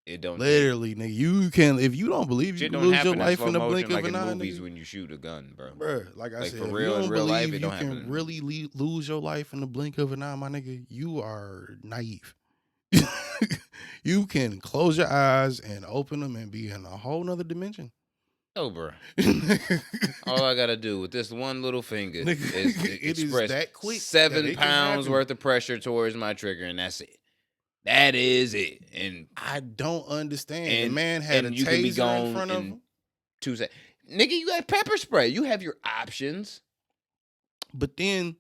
It don't
literally, nigga. You can, if you don't believe, you can lose your life in the blink of an eye.
Movies when you shoot a gun, bro.
Bro, like I said,
for
if
real,
you don't
in real
believe
life, it
you
don't
can
happen.
really lose your life in the blink of an eye, my nigga. You are naive. You can close your eyes and open them and be in a whole nother dimension.
Oh, bro. All I gotta do with this one little finger is express
that quick
7 pounds worth of pressure towards my trigger, and that's it. That is it. And
I don't understand. The man had a taser in front of him.
2 seconds. Nigga, you got pepper spray. You have your options.
But then,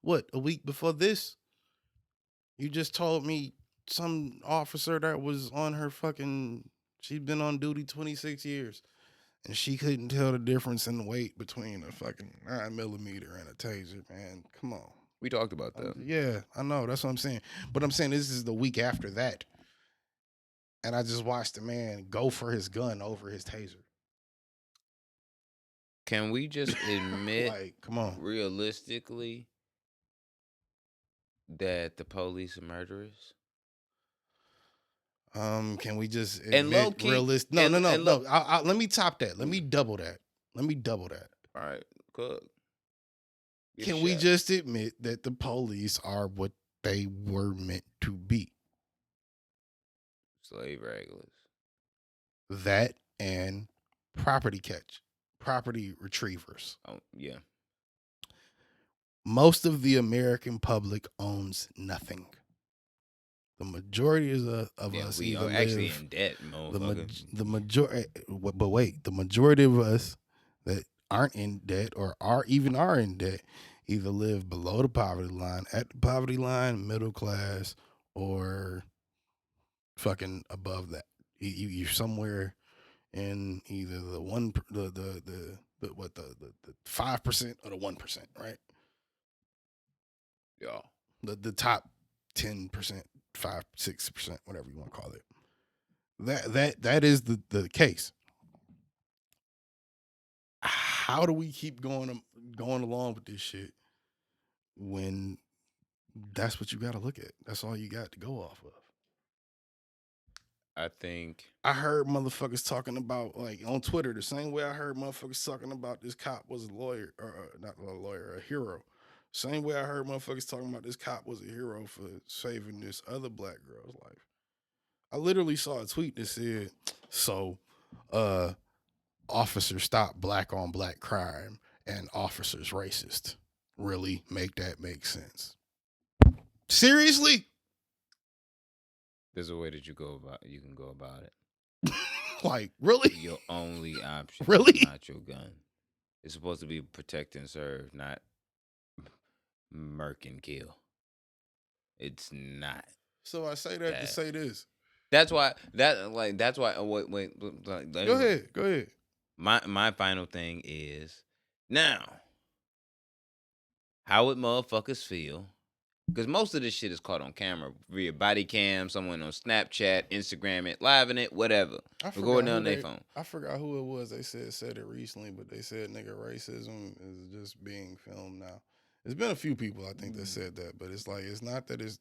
what, a week before this, you just told me some officer that was on her fucking, she'd been on duty 26 years. And she couldn't tell the difference in the weight between a fucking 9mm and a taser, man. Come on.
We talked about that.
Yeah, I know. That's what I'm saying. But I'm saying this is the week after that. And I just watched the man go for his gun over his taser.
Can we just admit,
Like, come on.
realistically, that the police are murderers?
Can we just
And low
admit
key,
realist? No. Let me top that. Let me double that.
All right, cook. Get
Can we
shot.
just admit that the police are what they were meant to be?
Slave regulars?
That and property retrievers.
Oh yeah.
Most of the American public owns nothing. The majority of
Yeah,
us
we
either
are actually
live
in debt, motherfucker.
the majority. But wait, the majority of us that aren't in debt or are in debt either live below the poverty line, at the poverty line, middle class, or fucking above that. You're somewhere in either the 5% or the 1%, right?
Yeah.
The top 10%, 5-6%, whatever you want to call it. That is the case. How do we keep going along with this shit when that's what you got to look at? That's all you got to go off of.
I think
I heard motherfuckers talking about, like, on Twitter, the same way I heard motherfuckers talking about this cop was a lawyer, or not a lawyer, a hero. Same way I heard motherfuckers talking about this cop was a hero for saving this other black girl's life. I literally saw a tweet that said, so, officers stop black on black crime and officers racist. Really make that make sense? Seriously?
there's a way that you can go about it.
Like, really?
Your only option
Really?
is not your gun. It's supposed to be protect and serve, not murk and kill. It's not.
So I say that to say this.
That's why. Wait.
Go ahead.
My final thing is now. How would motherfuckers feel? Because most of this shit is caught on camera via body cam, someone on Snapchat, Instagram it, living it, whatever. Recording it on their phone.
I forgot who it was. They said it recently, but they said nigga racism is just being filmed now. There's been a few people I think that said that, but it's like, it's not that it's,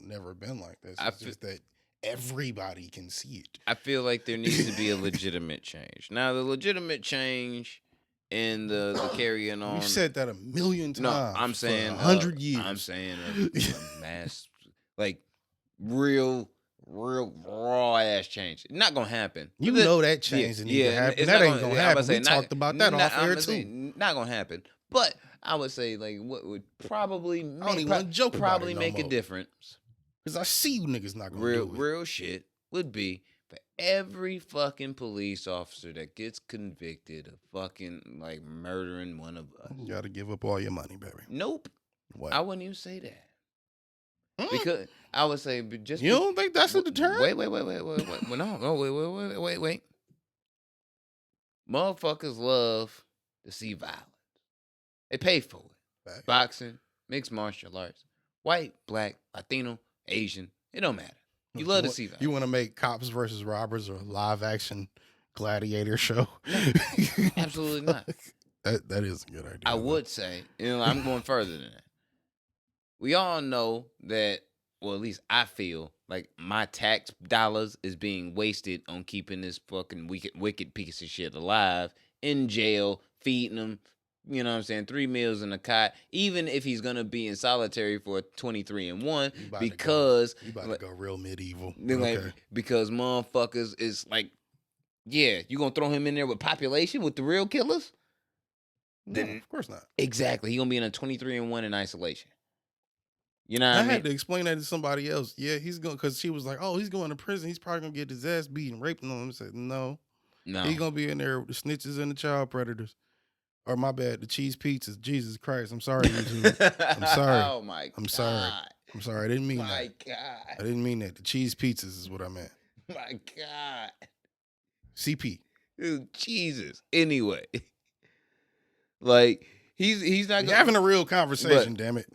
never been like this. It's just that everybody can see it.
I feel like there needs to be a legitimate change. Now, the legitimate change in the carrying on.
You said that a million times.
No, I'm saying
100 years.
I'm saying a mass, like real raw ass change. Not gonna happen.
You know that change and need to happen. That ain't gonna happen. We talked about that off air too.
Not gonna happen. But I would say, like, what would probably make a difference.
Because I see you niggas not gonna do it.
Real shit would be for every fucking police officer that gets convicted of fucking, like, murdering one of us.
You gotta give up all your money, baby.
Nope.
What?
I wouldn't even say that. Because I would say, but just
you don't think that's a deterrent?
Wait. No, wait. Motherfuckers love to see violence. They pay for it.
Right.
Boxing, mixed martial arts, white, black, Latino, Asian. It don't matter. You love to see violence.
You want to make Cops versus Robbers or a live action gladiator show?
No, absolutely not.
That is a good idea.
I would say, I'm going further than that. We all know that, well, at least I feel like my tax dollars is being wasted on keeping this fucking wicked piece of shit alive, in jail, feeding him, 3 meals in a cot, even if he's going to be in solitary for 23-1, because...
You about to go real medieval.
Because motherfuckers is like, yeah, you going to throw him in there with population, with the real killers?
No, of course not.
Exactly. He going to be in a 23-1 in isolation. You know what I mean?
I had to explain that to somebody else. Yeah, he's going, because she was like, oh, he's going to prison. He's probably going to get his ass beaten, raping on him. I said, no. He's going to be in there with the snitches and the child predators. Or my bad, the cheese pizzas. Jesus Christ. I'm sorry, YouTube. I'm sorry.
Oh, my God.
I'm sorry. I didn't mean that.
My God.
I didn't mean that. The cheese pizzas is what I meant.
My God. CP.
Dude,
Jesus. Anyway. Like, he's not
You're having a real conversation, damn it.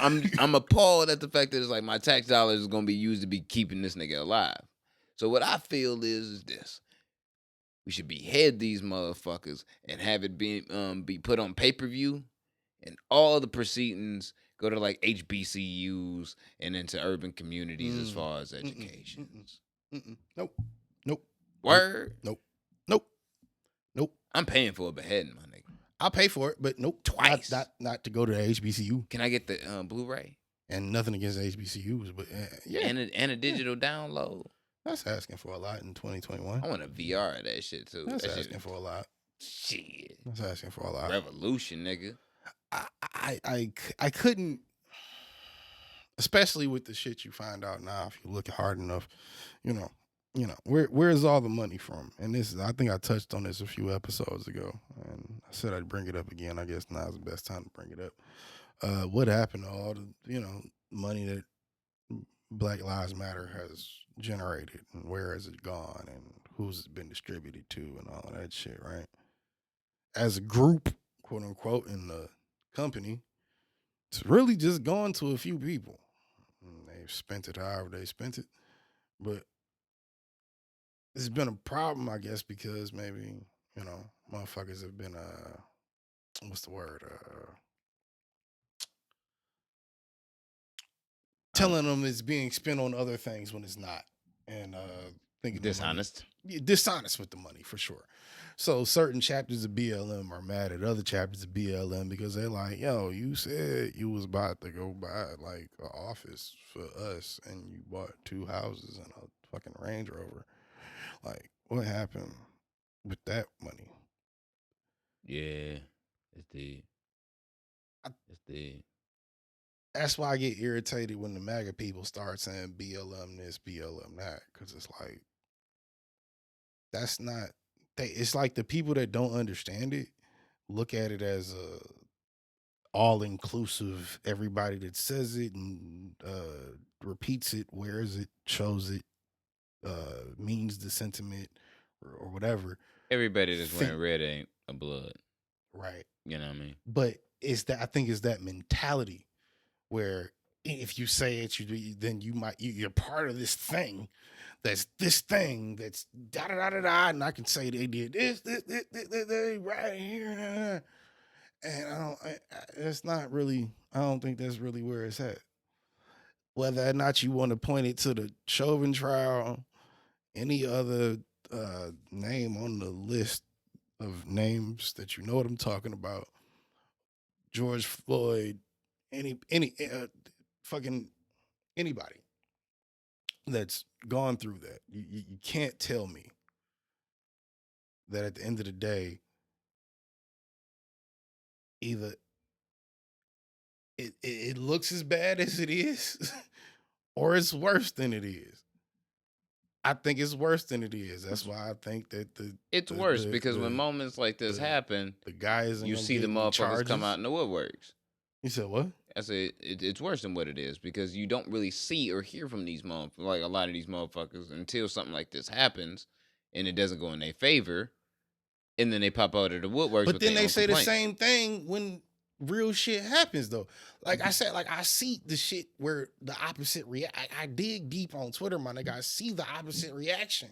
I'm appalled at the fact that it's like my tax dollars is gonna be used to be keeping this nigga alive. So what I feel is this. We should behead these motherfuckers and have it be put on pay-per-view, and all the proceedings go to like HBCUs and into urban communities as far as education.
Nope. Nope.
Word.
Nope. Nope. Nope.
I'm paying for a beheading, my nigga.
I'll pay for it, but nope.
Twice.
Not to go to the HBCU.
Can I get the Blu-ray?
And nothing against HBCUs, but yeah.
And a digital download.
That's asking for a lot in 2021.
I want a VR of that shit too.
That's asking for a lot.
Shit.
That's asking for a lot.
Revolution, nigga.
I couldn't, especially with the shit you find out now. If you look hard enough, you know, where's all the money from? And this is, I think I touched on this a few episodes ago, and I said I'd bring it up again. I guess now's the best time to bring it up. What happened to all the money that Black Lives Matter has generated, and where has it gone, and who's it been distributed to, and all of that shit, right? As a group, quote unquote, in the company, it's really just gone to a few people. And they've spent it however they spent it. But it's been a problem, I guess, because maybe, motherfuckers have been, what's the word? Telling them it's being spent on other things when it's not. And thinking
dishonest.
Dishonest with the money, for sure. So certain chapters of BLM are mad at other chapters of BLM because they're like, yo, you said you was about to go buy like an office for us and you bought 2 houses and a fucking Range Rover. Like, what happened with that money?
Yeah, it's dead. It's dead.
That's why I get irritated when the MAGA people start saying BLM this, BLM that, because it's like, that's not, it's like the people that don't understand it look at it as a all-inclusive, everybody that says it and repeats it, wears it, shows it, means the sentiment or whatever.
Everybody that's wearing red ain't a blood.
Right.
You know what I mean?
But I think it's that mentality where if you say it, then you're part of this thing. That's this thing that's da da da da da, and I can say they did this right here, and it's not really. I don't think that's really where it's at. Whether or not you want to point it to the Chauvin trial, any other name on the list of names that you know what I'm talking about, George Floyd, any fucking anybody that's gone through that, you can't tell me that at the end of the day, either it looks as bad as it is, or it's worse than it is. I think it's worse than it is. That's why I think that
it's worse because when moments like this happen,
the guys
you see the motherfuckers come out in the woodworks.
You said what?
I said it's worse than what it is because you don't really see or hear from these like a lot of these motherfuckers until something like this happens and it doesn't go in their favor, and then they pop out of the woodworks.
But then they say the same thing when real shit happens though. Like I said, like I see the shit where the opposite react. I dig deep on Twitter, my nigga. I see the opposite reaction.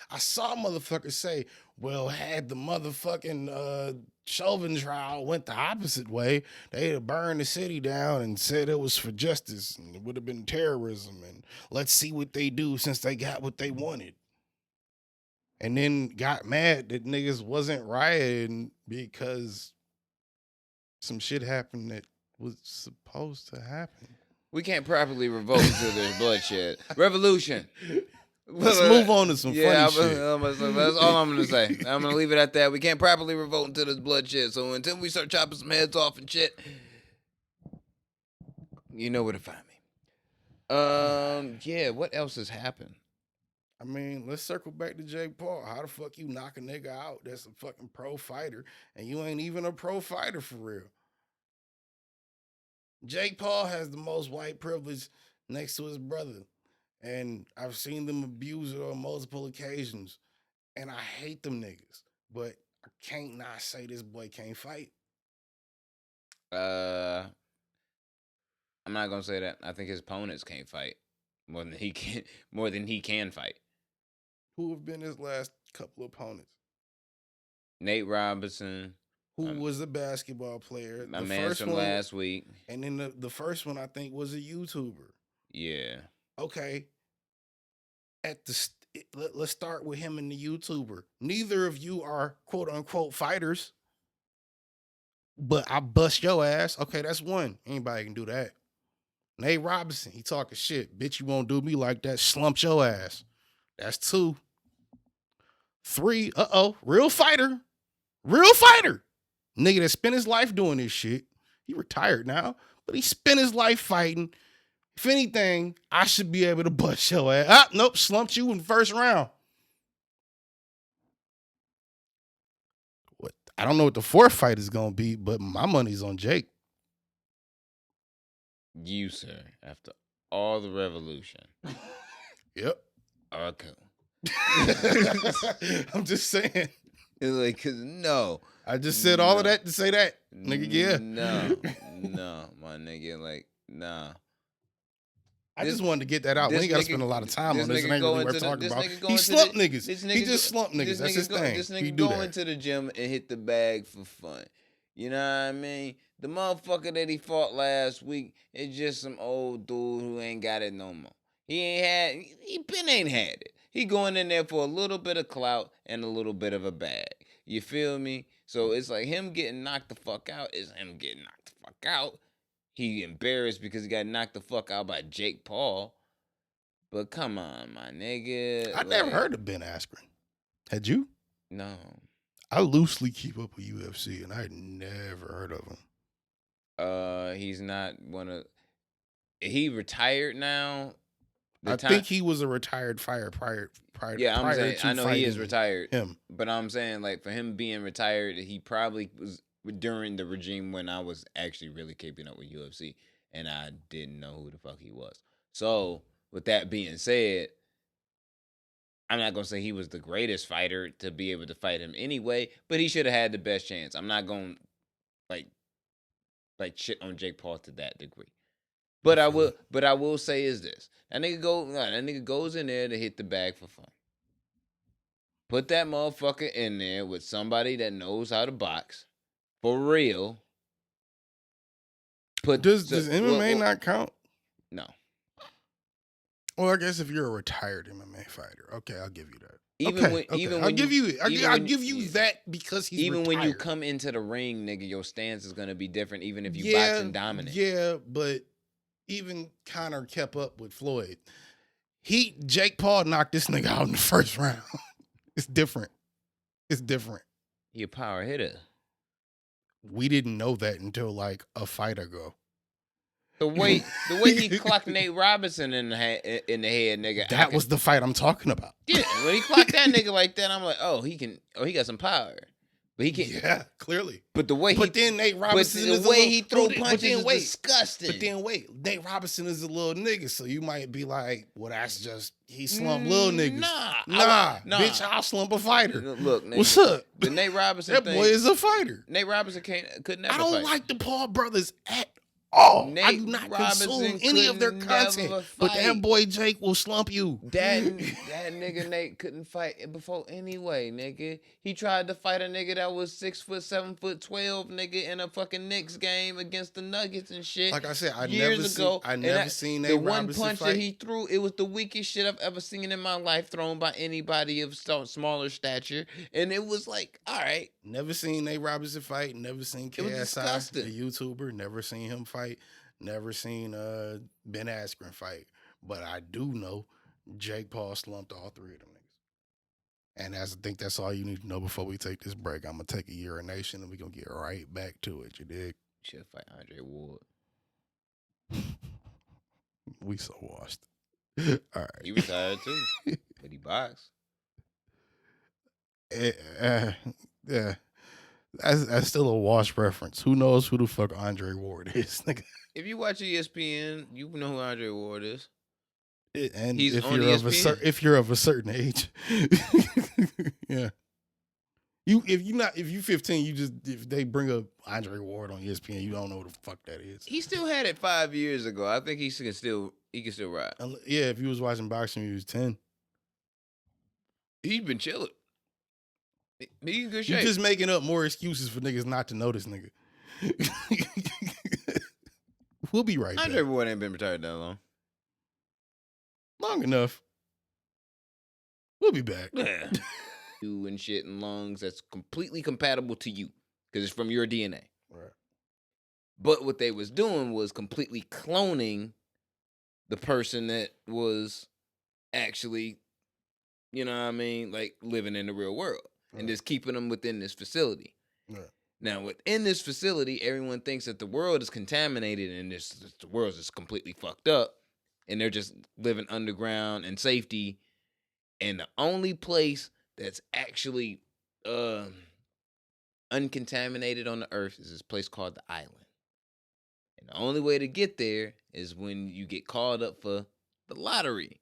I saw motherfuckers say, well, had the motherfucking Chauvin trial went the opposite way, they'd have burned the city down and said it was for justice and it would have been terrorism, and let's see what they do since they got what they wanted. And then got mad that niggas wasn't rioting because some shit happened that was supposed to happen.
We can't properly revolt until there's bloodshed. Revolution.
Let's move on to some funny shit.
That's all I'm going to say. I'm going to leave it at that. We can't properly revolt until there's bloodshed. So until we start chopping some heads off and shit, you know where to find me. Yeah, what else has happened?
I mean, let's circle back to Jake Paul. How the fuck you knock a nigga out that's a fucking pro fighter and you ain't even a pro fighter for real? Jake Paul has the most white privilege next to his brother. And I've seen them abuse it on multiple occasions. And I hate them niggas. But I can't not say this boy can't fight.
I'm not gonna say that. I think his opponents can't fight more than he can fight.
Who have been his last couple opponents?
Nate Robinson,
who was a basketball player.
my
The
man
first
from
one,
last week.
and then the first one I think was a YouTuber.
Yeah.
Okay. Let's start with him and the YouTuber. Neither of you are quote unquote fighters, but I bust your ass. Okay, that's one. Anybody can do that. Nate Robinson, he talking shit. Bitch, you won't do me like that. Slumped your ass. That's 2. 3, real fighter. Real fighter. Nigga that spent his life doing this shit. He retired now, but he spent his life fighting. If anything, I should be able to bust your ass. Nope, slumped you in the first round. What? I don't know what the 4th fight is going to be, but my money's on Jake.
You, sir, after all the revolution.
Yep.
Okay.
I'm just saying.
It's like, cause no.
I just said all of that to say that. Nigga, yeah.
No, my nigga, like, nah.
I just wanted to get that out. We ain't got to spend a lot of time on this. It ain't really worth talking about. He slumped niggas. He just slumped niggas. That's his thing.
This nigga go into the gym and hit the bag for fun. You know what I mean? The motherfucker that he fought last week is just some old dude who ain't got it no more. He ain't had it. He going in there for a little bit of clout and a little bit of a bag. You feel me? So it's like him getting knocked the fuck out is him getting knocked the fuck out. He embarrassed because he got knocked the fuck out by Jake Paul. But come on, my nigga.
I never heard of Ben Askren. Had you?
No.
I loosely keep up with UFC, and I had never heard of him.
He's not one of. He retired now.
I think he was a retired fighter prior.
Yeah, I'm saying
to
I know he is retired.
Him,
but I'm saying like for him being retired, he probably was during the regime when I was actually really keeping up with UFC, and I didn't know who the fuck he was. So with that being said, I'm not gonna say he was the greatest fighter to be able to fight him anyway, but he should have had the best chance. I'm not gonna like shit on Jake Paul to that degree. But I will say is this. That nigga goes in there to hit the bag for fun. Put that motherfucker in there with somebody that knows how to box. For real.
Does MMA not count?
No.
Well, I guess if you're a retired MMA fighter, okay, I'll give you that.
I'll give
you that because he's
even
retired.
when you come into the ring, nigga, your stance is gonna be different. Even if you boxing dominant.
Yeah, but even Conor kept up with Floyd. Jake Paul knocked this nigga out in the first round. It's different.
He a power hitter.
We didn't know that until like a fight ago.
The way he clocked Nate Robinson in the head, nigga.
That was the fight I'm talking about.
Yeah, when he clocked that nigga like that, I'm like, he got some power. But he can.
Yeah, clearly.
But
then Nate Robinson
the way he throw punches is disgusting.
But then wait, Nate Robinson is a little nigga, so you might be like, well, that's just he slumped little niggas. Nah, bitch, I'll slump a fighter.
Look, nigga,
what's up?
The Nate Robinson
that
thing,
boy is a fighter.
Nate Robinson could never.
I don't
fight.
like the Paul brothers at all.
Nate
I do not consume any of their content, but that boy Jake will slump you.
That nigga Nate couldn't fight before anyway, nigga. He tried to fight a nigga that was 6 foot, 7 foot, 12, nigga, in a fucking Knicks game against the Nuggets and shit.
Like I said, I
years
never
ago.
seen Nate
the
Robinson
one punch
fight.
that he threw. It was the weakest shit I've ever seen in my life, thrown by anybody of smaller stature, and it was like, all right.
Never seen Nate Robinson fight. Never seen KSI, the YouTuber. Never seen him fight. Never seen Ben Askren fight. But I do know Jake Paul slumped all 3 of them niggas. And I think that's all you need to know before we take this break. I'm going to take a urination and we're going to get right back to it. You dig?
Should fight Andre Ward.
We so washed. All right.
He retired too. But he boxed.
Yeah. That's still a wash reference. Who knows who the fuck Andre Ward is? Nigga.
If you watch ESPN, you know who Andre Ward is.
And
he's
if
on
you're
ESPN.
if you're of a certain age, yeah. If you 15, if they bring up Andre Ward on ESPN, you don't know who the fuck that is.
He still had it 5 years ago. I think he can still ride.
Yeah, if you was watching boxing when you was 10.
He's been chilling. He in good
You
shape.
just making up more excuses for niggas not to know this nigga. We'll be right back.
Andre Ward ain't been retired that long.
Long enough. We'll be back.
Yeah. You and shit and lungs that's completely compatible to you because it's from your DNA.
Right.
But what they was doing was completely cloning the person that was actually, you know what I mean, like living in the real world and just keeping them within this facility.
Right.
Now, within this facility, everyone thinks that the world is contaminated and the world is completely fucked up, and they're just living underground in safety. And the only place that's actually uncontaminated on the earth is this place called the island. And the only way to get there is when you get called up for the lottery.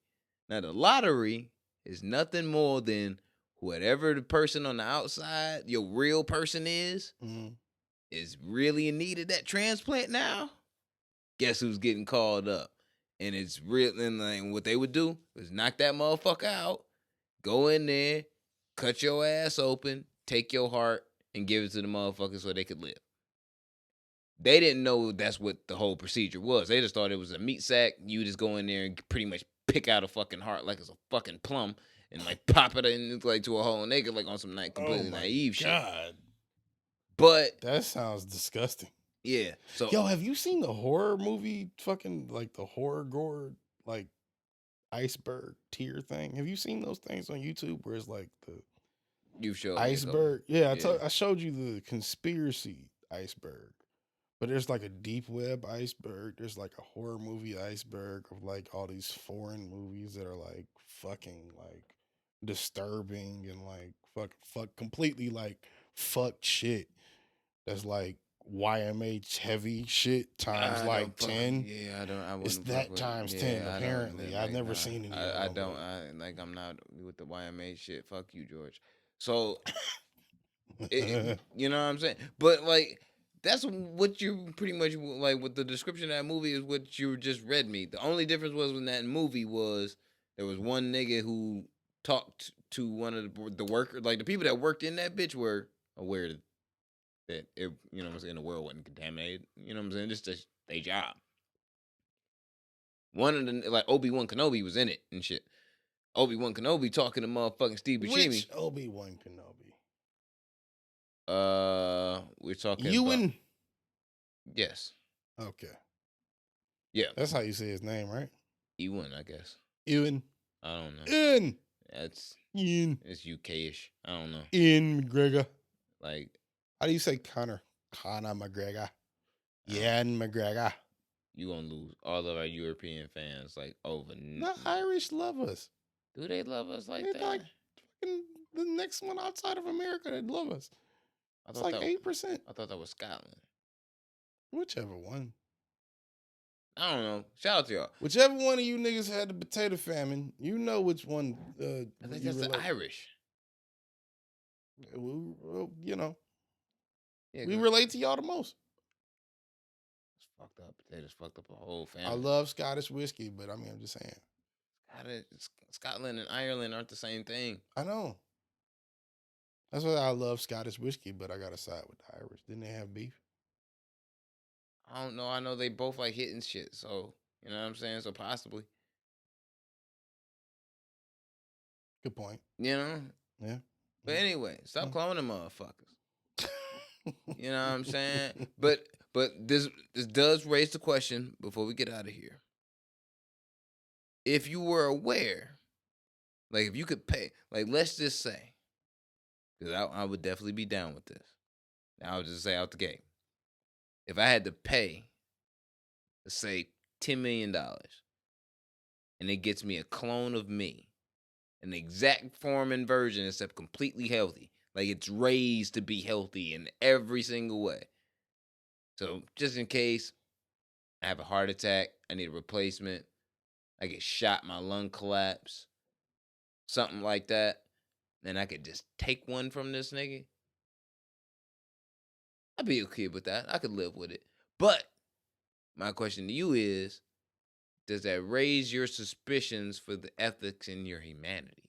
Now, the lottery is nothing more than whatever the person on the outside, your real person is really in need of that transplant now. Guess who's getting called up? And it's real. And like, what they would do is knock that motherfucker out, go in there, cut your ass open, take your heart, and give it to the motherfucker so they could live. They didn't know that's what the whole procedure was. They just thought it was a meat sack. You just go in there and pretty much pick out a fucking heart like it's a fucking plum and like pop it in like to a whole nigga like on some completely naive shit. But
that sounds disgusting.
Yeah. So
yo, have you seen the horror movie fucking like the horror gore like iceberg tear thing? Have you seen those things on YouTube where it's like the
you showed
iceberg? Yeah, I showed you the conspiracy iceberg. But there's like a deep web iceberg. There's like a horror movie iceberg of like all these foreign movies that are like fucking like disturbing and like fuck completely like fucked shit. That's like YMH heavy shit times like 10.
Yeah, I wouldn't.
It's that times 10 apparently. I've never seen any.
I'm not with the YMH shit. Fuck you, George. So, you know what I'm saying? But like. That's what you pretty much like with the description of that movie is what you just read me. The only difference was in that movie was there was one nigga who talked to one of the workers, like the people that worked in that bitch were aware that it, you know what I'm saying, the world wasn't contaminated. You know what I'm saying? Just their job. One of the like Obi-Wan Kenobi was in it and shit. Obi-Wan Kenobi talking to motherfucking Steve Buscemi.
Which Obi-Wan Kenobi?
We're talking
Ewan.
about, yes.
Okay.
Yeah.
That's how you say his name, right?
Ewan, I guess.
Ewan.
I don't know.
Ian.
That's
Ian.
It's UK-ish. I don't know.
Ian McGregor.
Like,
how do you say Conor? Conor McGregor. Ian McGregor.
You gonna lose all of our European fans like over.
The Irish love us.
Do they love us like
They're
that?
like fucking the next one outside of America that love us. It's like 8%.
I thought that was Scotland.
Whichever one.
I don't know. Shout out to y'all.
Whichever one of you niggas had the potato famine, you know which one.
I think that's the Irish.
Well, you know,
yeah,
we relate to y'all the most.
It's fucked up. They just fucked up a whole family.
I love Scottish whiskey, but I mean, I'm just saying.
Scotland and Ireland aren't the same thing.
I know. That's why I love Scottish whiskey, but I gotta side with the Irish. Didn't they have beef?
I don't know. I know they both like hitting shit, so you know what I'm saying? So possibly.
Good point.
You know?
Yeah.
But anyway, stop cloning motherfuckers. You know what I'm saying? But this does raise the question before we get out of here. If you were aware, like if you could pay, like let's just say, because I would definitely be down with this. I would just say out the gate. If I had to pay, let's say $10 million, and it gets me a clone of me, an exact form and version except completely healthy. Like it's raised to be healthy in every single way. So just in case I have a heart attack, I need a replacement, I get shot, my lung collapse, something like that, then I could just take one from this nigga. I'd be okay with that. I could live with it. But my question to you is, does that raise your suspicions for the ethics in your humanity?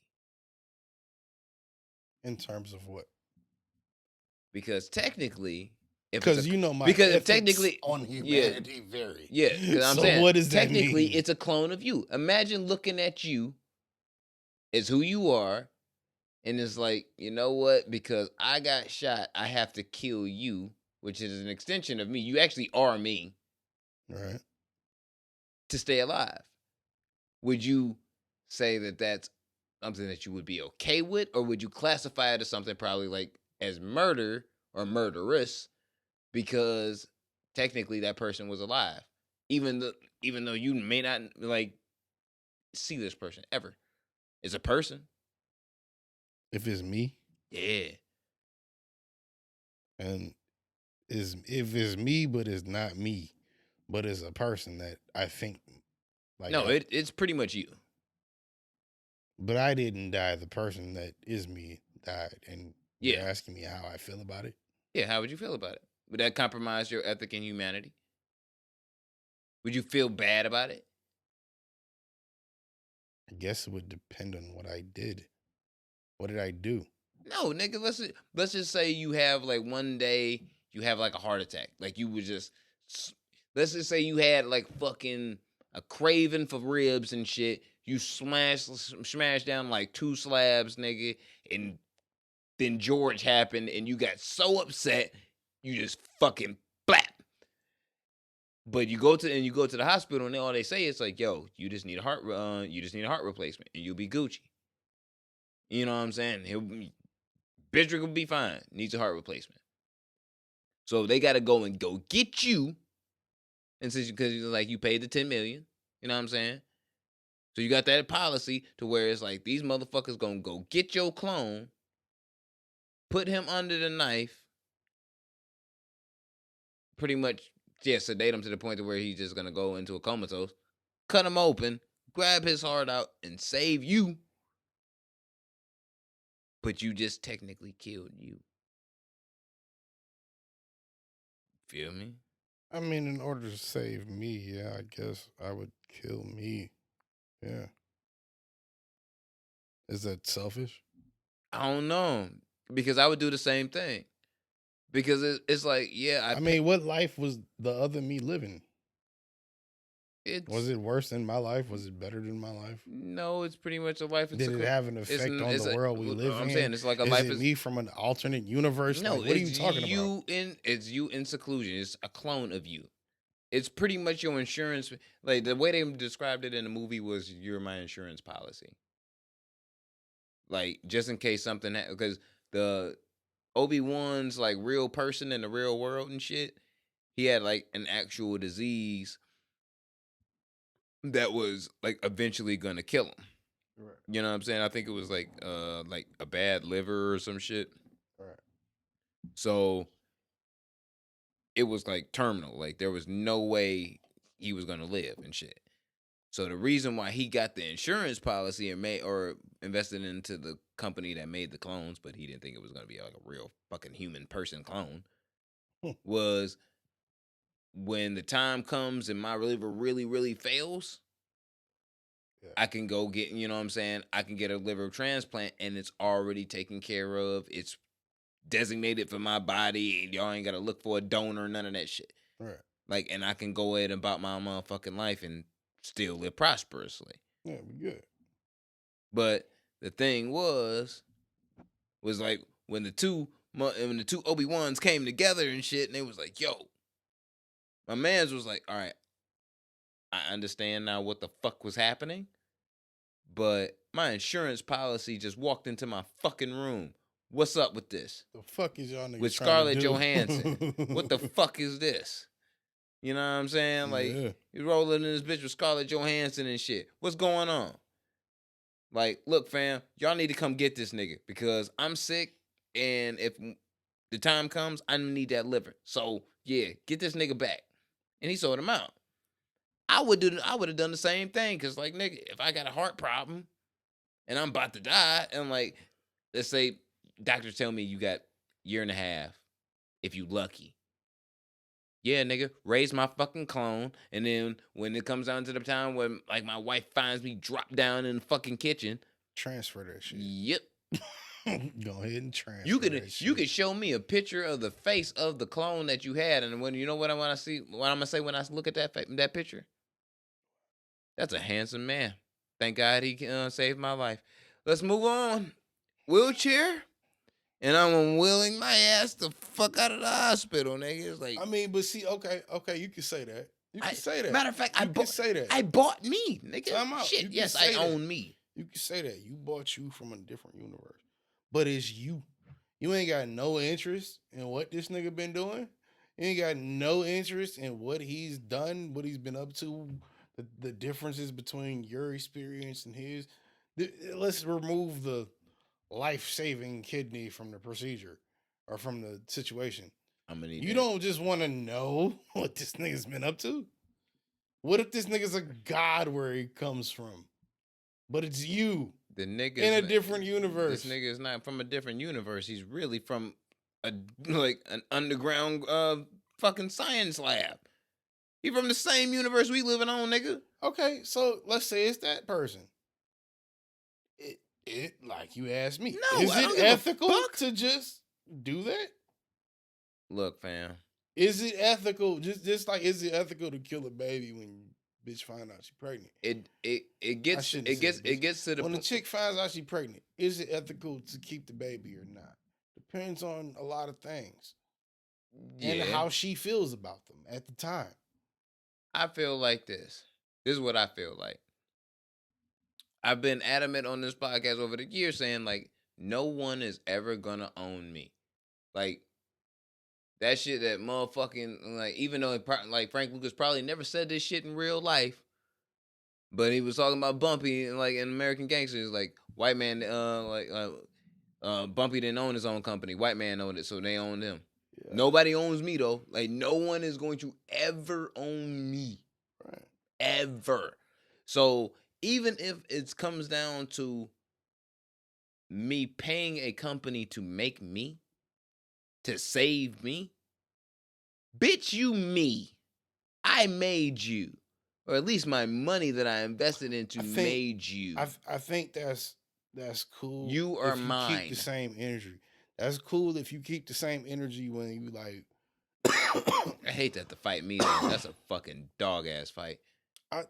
In terms of what?
Because technically,
because you know my
because
ethics
technically
on humanity vary.
Yeah, because I'm
so
saying
what does that
technically
mean?
it's a clone of you. Imagine looking at you as who you are, and it's like, you know what? Because I got shot, I have to kill you, which is an extension of me. You actually are me
Right.
to stay alive. Would you say that that's something that you would be okay with, or would you classify it as something probably like as murder or murderous because technically that person was alive, even though you may not like see this person ever? It's a person.
If it's me,
Yeah.
and if it's me, but it's not me, but it's a person that I think like.
No, it's pretty much you.
But I didn't die. The person that is me died, and you're
Yeah.
asking me how I feel about it.
Yeah. How would you feel about it? Would that compromise your ethic and humanity? Would you feel bad about it?
I guess it would depend on what I did. What did I do?
No, nigga. Let's just say you have like one day you have like a heart attack. Like you would just let's just say you had like fucking a craving for ribs and shit. You smash down like 2 slabs, nigga, and then George happened, and you got so upset you just fucking flap. But you go to the hospital, and all they say is like, "Yo, you just need a heart replacement, and you'll be Gucci." You know what I'm saying? Bidrick will be fine. Needs a heart replacement. So they got to go get you, and since because like you paid the $10 million, you know what I'm saying? So you got that policy to where it's like these motherfuckers gonna go get your clone, put him under the knife, pretty much, sedate him to the point to where he's just gonna go into a comatose, cut him open, grab his heart out, and save you. But you just technically killed you. Feel me?
I mean, in order to save me, yeah, I guess I would kill me. Yeah. Is that selfish?
I don't know, because I would do the same thing. Because it's like,
I mean, what life was the other me living? Was it worse than my life? Was it better than my life?
No, it's pretty much a life.
Did it have an effect on the world we live in?
I'm saying it's like a
is
life.
Is it me from an alternate universe?
No,
like, what are you talking about?
It's you in seclusion. It's a clone of you. It's pretty much your insurance. Like the way they described it in the movie was, "You're my insurance policy." Like just in case something, because the Obi-Wan's like real person in the real world and shit, he had like an actual disease that was like eventually gonna kill him.
Right.
You know what I'm saying? I think it was like a bad liver or some shit.
Right.
So it was like terminal. Like there was no way he was gonna live and shit. So the reason why he got the insurance policy and invested into the company that made the clones, but he didn't think it was gonna be like a real fucking human person clone, was when the time comes and my liver really, really fails, I can go get, you know what I'm saying? I can get a liver transplant and it's already taken care of. It's designated for my body. And y'all ain't got to look for a donor, none of that shit.
Right.
Like, and I can go ahead and about my motherfucking life and still live prosperously.
Yeah, we good.
But the thing was like when the two Obi-Wans came together and shit, and they was like, yo, my mans was like, all right, I understand now what the fuck was happening, but my insurance policy just walked into my fucking room. What's up with this?
The fuck is y'all niggas
with
Scarlett
Johansson? What the fuck is this? You know what I'm saying? Like, you rolling in this bitch with Scarlett Johansson and shit. What's going on? Like, look, fam, y'all need to come get this nigga because I'm sick, and if the time comes, I need that liver. So yeah, get this nigga back. And he sold him out. I would have done the same thing, because like, nigga, if I got a heart problem and I'm about to die, and like, let's say doctors tell me you got year and a half if you lucky. Yeah, nigga, raise my fucking clone, and then when it comes down to the time when like my wife finds me drop down in the fucking kitchen,
transfer that shit.
Yep.
Go ahead and transfer
You
that
could
shit.
show me a picture of the face of the clone that you had, and when you know what I want to see, what I'm gonna say when I look at that picture. That's a handsome man. Thank God he saved my life. Let's move on. Wheelchair, and I'm wheeling my ass the fuck out of the hospital, nigga. It's like
I mean, but see, okay, you can say that. You can say that.
Matter of fact,
you can say that.
I bought me, nigga.
Time out.
Shit,
You can
yes,
say
I
that.
own me.
You can say that. You bought you from a different universe. But it's you. You ain't got no interest in what this nigga been doing. You ain't got no interest in what he's done, what he's been up to, the differences between your experience and his. Let's remove the life-saving kidney from the procedure or from the situation.
I'm gonna need
You
that.
don't just want to know what this nigga's been up to. What if this nigga's a god where he comes from? But it's you.
The nigga
in a different universe.
This nigga is not from a different universe. He's really from an underground fucking science lab. He from the same universe we living on, nigga.
Okay, so let's say it's that person. It like you asked me.
No,
is
I don't
it
give a
ethical
fuck.
to just do that?
Look, fam.
Is it ethical? Just like is it ethical to kill a baby when bitch find out she's pregnant?
It gets to the
when the chick finds out she's pregnant, is it ethical to keep the baby or not? Depends on a lot of things.
Yeah.
And how she feels about them at the time.
I feel like this. This is what I feel like. I've been adamant on this podcast over the years saying, like, no one is ever gonna own me. Like, that shit that motherfucking, like, even though, like, Frank Lucas probably never said this shit in real life, but he was talking about Bumpy, like, in American Gangsters, like, white man, Bumpy didn't own his own company. White man owned it, so they owned him. Yeah. Nobody owns me, though. Like, no one is going to ever own me.
Right.
Ever. So, even if it comes down to me paying a company to make me, to save me, bitch, you me. I made you. Or at least my money that I invested into made you.
I think that's cool.
You are mine.
Keep the same energy. That's cool if you keep the same energy when you like.
I hate that to fight me. Though. That's a fucking dog ass fight.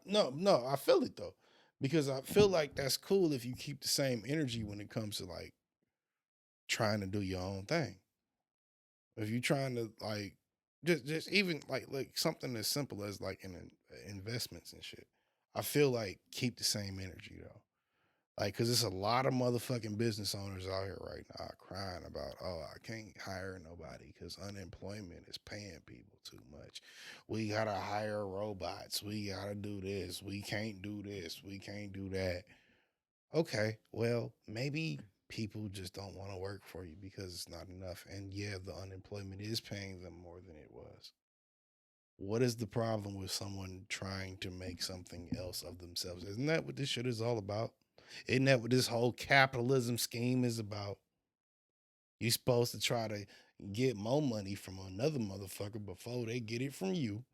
No, I feel it though, because I feel like that's cool if you keep the same energy when it comes to like trying to do your own thing. If you're trying to like just even like something as simple as like in investments and shit, I feel like keep the same energy though. Like, cause there's a lot of motherfucking business owners out here right now crying about, oh, I can't hire nobody because unemployment is paying people too much. We gotta hire robots. We gotta do this. We can't do this. We can't do that. Okay, well, maybe people just don't want to work for you because it's not enough. And yeah, the unemployment is paying them more than it was. What is the problem with someone trying to make something else of themselves? Isn't that what this shit is all about? Isn't that what this whole capitalism scheme is about? You're supposed to try to get more money from another motherfucker before they get it from you.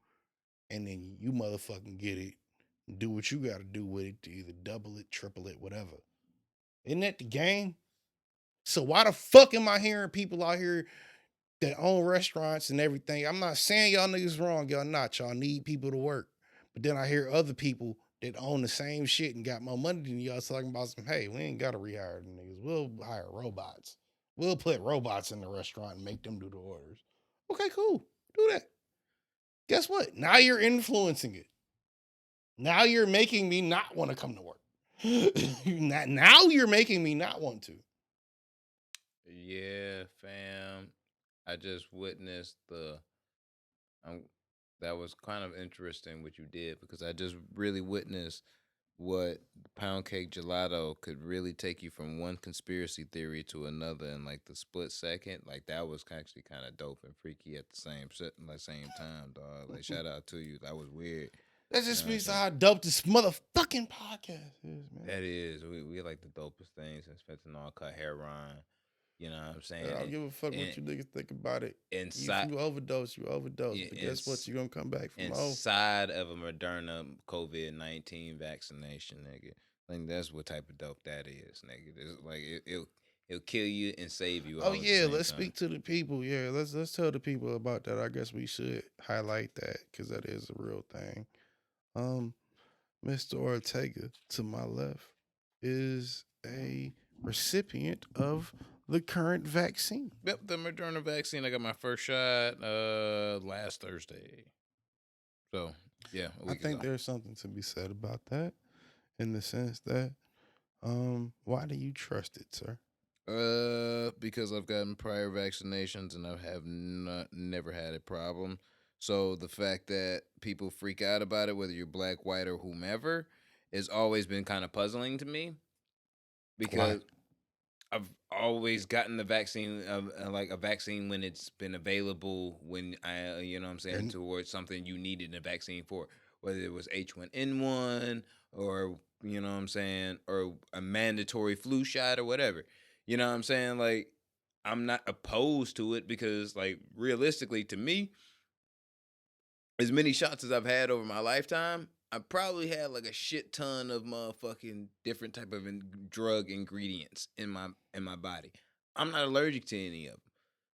And then you motherfucking get it. Do what you got to do with it to either double it, triple it, whatever. Isn't that the game? So why the fuck am I hearing people out here that own restaurants and everything? I'm not saying y'all niggas wrong. Y'all not. Y'all need people to work. But then I hear other people that own the same shit and got more money than y'all talking about some, hey, we ain't got to rehire them niggas. We'll hire robots. We'll put robots in the restaurant and make them do the orders. Okay, cool. Do that. Guess what? Now you're influencing it. Now you're making me not want to come to work. Now you're making me not want to.
Yeah, fam. I just witnessed that was kind of interesting what you did because I just really witnessed what pound cake gelato could really take you from one conspiracy theory to another in like the split second. Like that was actually kind of dope and freaky at the same time, dog. Like shout out to you. That was weird.
That just speaks to how dope this motherfucking podcast is, man.
That is. We like the dopest things and fentanyl cut hairline. You know what I'm saying?
I don't give a fuck what you niggas think about it.
Inside,
if you overdose, you overdose. Yeah, but guess what? You're going to come back from
inside of a Moderna COVID-19 vaccination, nigga. Like, that's what type of dope that is, nigga. It's like, it He'll kill you and save you
Oh
all at the
yeah,
same
let's
time.
speak to the people. Yeah, let's tell the people about that. I guess we should highlight that because that is a real thing. Um, Mr. Ortega to my left is a recipient of the current vaccine.
Yep, the Moderna vaccine. I got my first shot last Thursday. So yeah, a
I
week
think
ago.
there's something to be said about that, in the sense that, why do you trust it, sir?
Because I've gotten prior vaccinations and I have never had a problem. So the fact that people freak out about it, whether you're black, white, or whomever, has always been kind of puzzling to me
Why?
because I've always gotten the vaccine, like a vaccine when it's been available. When I, you know, what I'm saying,
And
towards something you needed a vaccine for, whether it was H1N1 or you know, what I'm saying, or a mandatory flu shot or whatever. You know, what I'm saying, like I'm not opposed to it because, like, realistically, to me, as many shots as I've had over my lifetime, I probably had like a shit ton of motherfucking different type of drug ingredients in my body. I'm not allergic to any of them.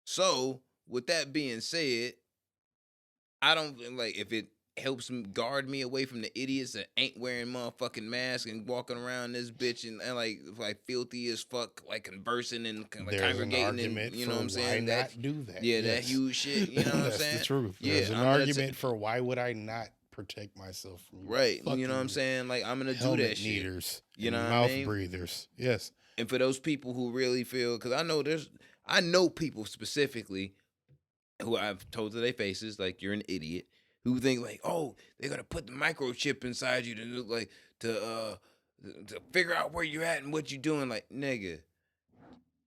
So, with that being said, I don't like if it helps guard me away from the idiots that ain't wearing motherfucking masks and walking around this bitch and like filthy as fuck, like conversing and like
there's an
congregating and
argument
you know
for
what I'm
why
saying, that
not do that.
yeah, that
Yes,
huge shit, you know what I'm
that's the
saying?
truth.
Yeah,
There's an
I'm gonna
argument for why would I not protect myself from you
right, you know what I'm
fucking
saying? Like I'm gonna do that
helmet
shit.
needers
You know
and
what I
mouth
mean?
breathers. Yes,
And for those people who really feel, because I know people specifically who I've told to their faces, like you're an idiot, who think like, oh, they're gonna put the microchip inside you to look like to figure out where you're at and what you're doing. Like, nigga,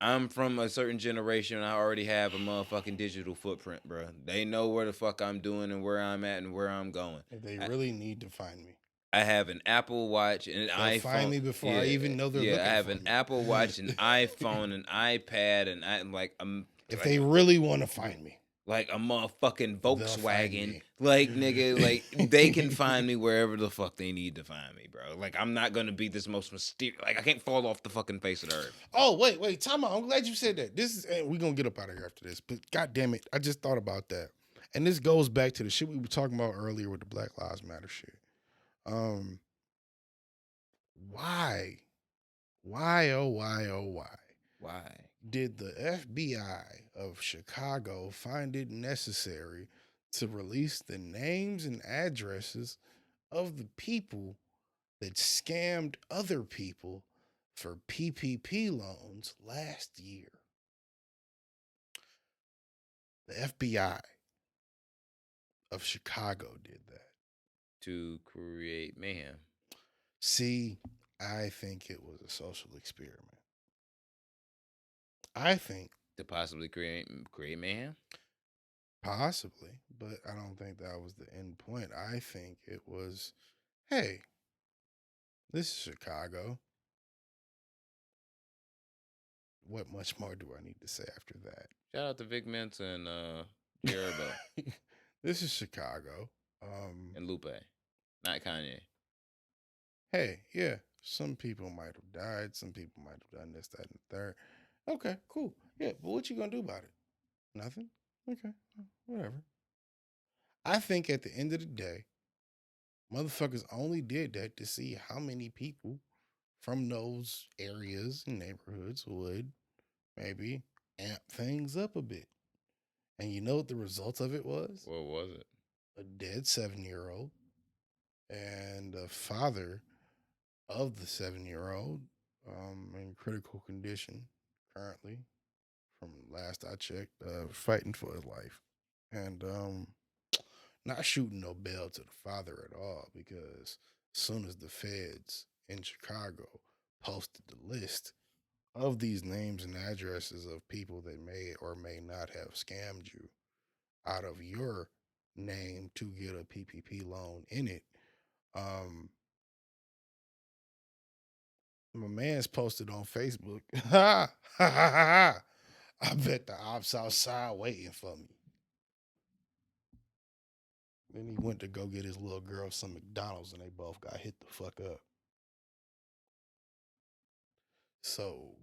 I'm from a certain generation. I already have a motherfucking digital footprint, bro. They know where the fuck I'm doing and where I'm at and where I'm going.
if they
I,
really need to find me,
I have an Apple Watch and an
they'll find
iPhone.
me before I
Yeah,
even know they're
yeah. I
looking
have
for
an
me.
Apple Watch, an iPhone, an iPad, and I'm
If
like
they really want to find me,
like a motherfucking
they'll find
Volkswagen.
me.
Like, nigga, like they can find me wherever the fuck they need to find me, bro. Like, I'm not gonna be this most mysterious. Like, I can't fall off the fucking face of the earth.
Oh, wait, time out. I'm glad you said that. This is, and we're gonna get up out of here after this. But god damn it, I just thought about that. And this goes back to the shit we were talking about earlier with the Black Lives Matter shit. Um, why? Why
Why?
did the FBI of Chicago find it necessary to release the names and addresses of the people that scammed other people for PPP loans last year? The FBI of Chicago did that.
To create mayhem.
See, I think it was a social experiment. I think
To possibly create mayhem.
possibly, but I don't think that was the end point. I think it was, hey, this is Chicago. What much more do I need to say after that?
Shout out to Vic Mensa and Jerabo
This is Chicago.
and Lupe, not Kanye.
Hey, yeah, some people might have died. Some people might have done this, that, and the third. Okay, cool. Yeah, but what you gonna do about it? Nothing? Okay, whatever. I think at the end of the day, motherfuckers only did that to see how many people from those areas and neighborhoods would maybe amp things up a bit. And you know what the result of it was?
What was it?
A dead 7-year-old and the father of the 7-year-old in critical condition currently, from last I checked, fighting for his life. And not shooting no bell to the father at all, because as soon as the feds in Chicago posted the list of these names and addresses of people that may or may not have scammed you out of your name to get a PPP loan in it, my man's posted on Facebook, ha ha ha ha. I bet the ops outside waiting for me. Then he went to go get his little girl some McDonald's and they both got hit the fuck up. So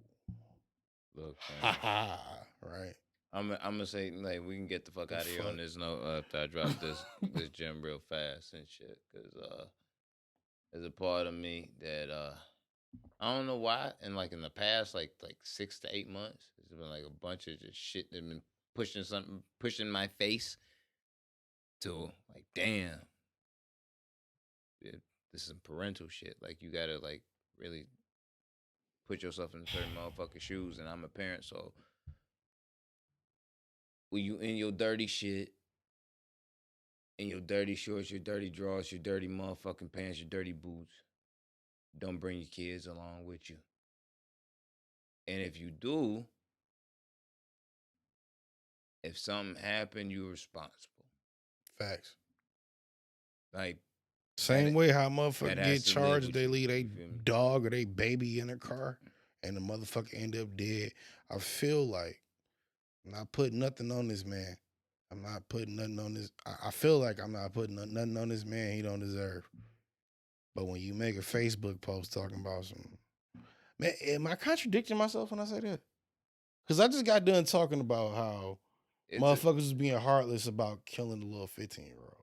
Look,
Ha
man.
ha. Right.
I'm gonna say like we can get the fuck
The
out of here
fuck?
on this note after I drop this gem real fast and shit, cause there's a part of me that I don't know why, and like in the past like 6 to 8 months, there's been like a bunch of just shit that been pushing my face to like damn, it, this is some parental shit. Like you gotta like really put yourself in certain motherfucking shoes, and I'm a parent, so when you in your dirty shit, in your dirty shorts, your dirty drawers, your dirty motherfucking pants, your dirty boots, don't bring your kids along with you. And if you do, if something happened, you're responsible.
Facts.
Like
Same way how motherfuckers
that has
get
to live
charged,
with
they
you.
leave
You
a
feel me?
dog or they baby in a car, and the motherfucker end up dead. I feel like I'm not putting nothing on this man. I'm not putting nothing on this. I feel like I'm not putting nothing on this man he don't deserve. But when you make a Facebook post talking about some, man, am I contradicting myself when I say that? Because I just got done talking about how motherfuckers was being heartless about killing the little 15-year-old.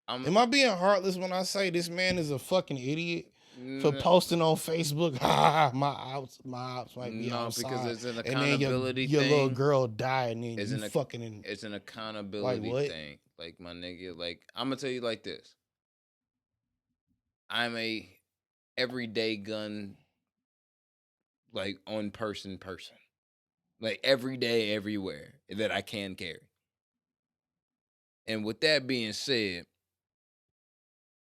Am I being heartless when I say this man is a fucking idiot for posting on Facebook? Ha, my ops might be outside.
No, because it's an
and then
accountability
your
thing.
little girl died, and then
It's
you fucking in.
It's an accountability
what?
thing. Like my nigga, like I'm gonna tell you like this. I'm a everyday gun, like on person. Like every day, everywhere that I can carry. And with that being said,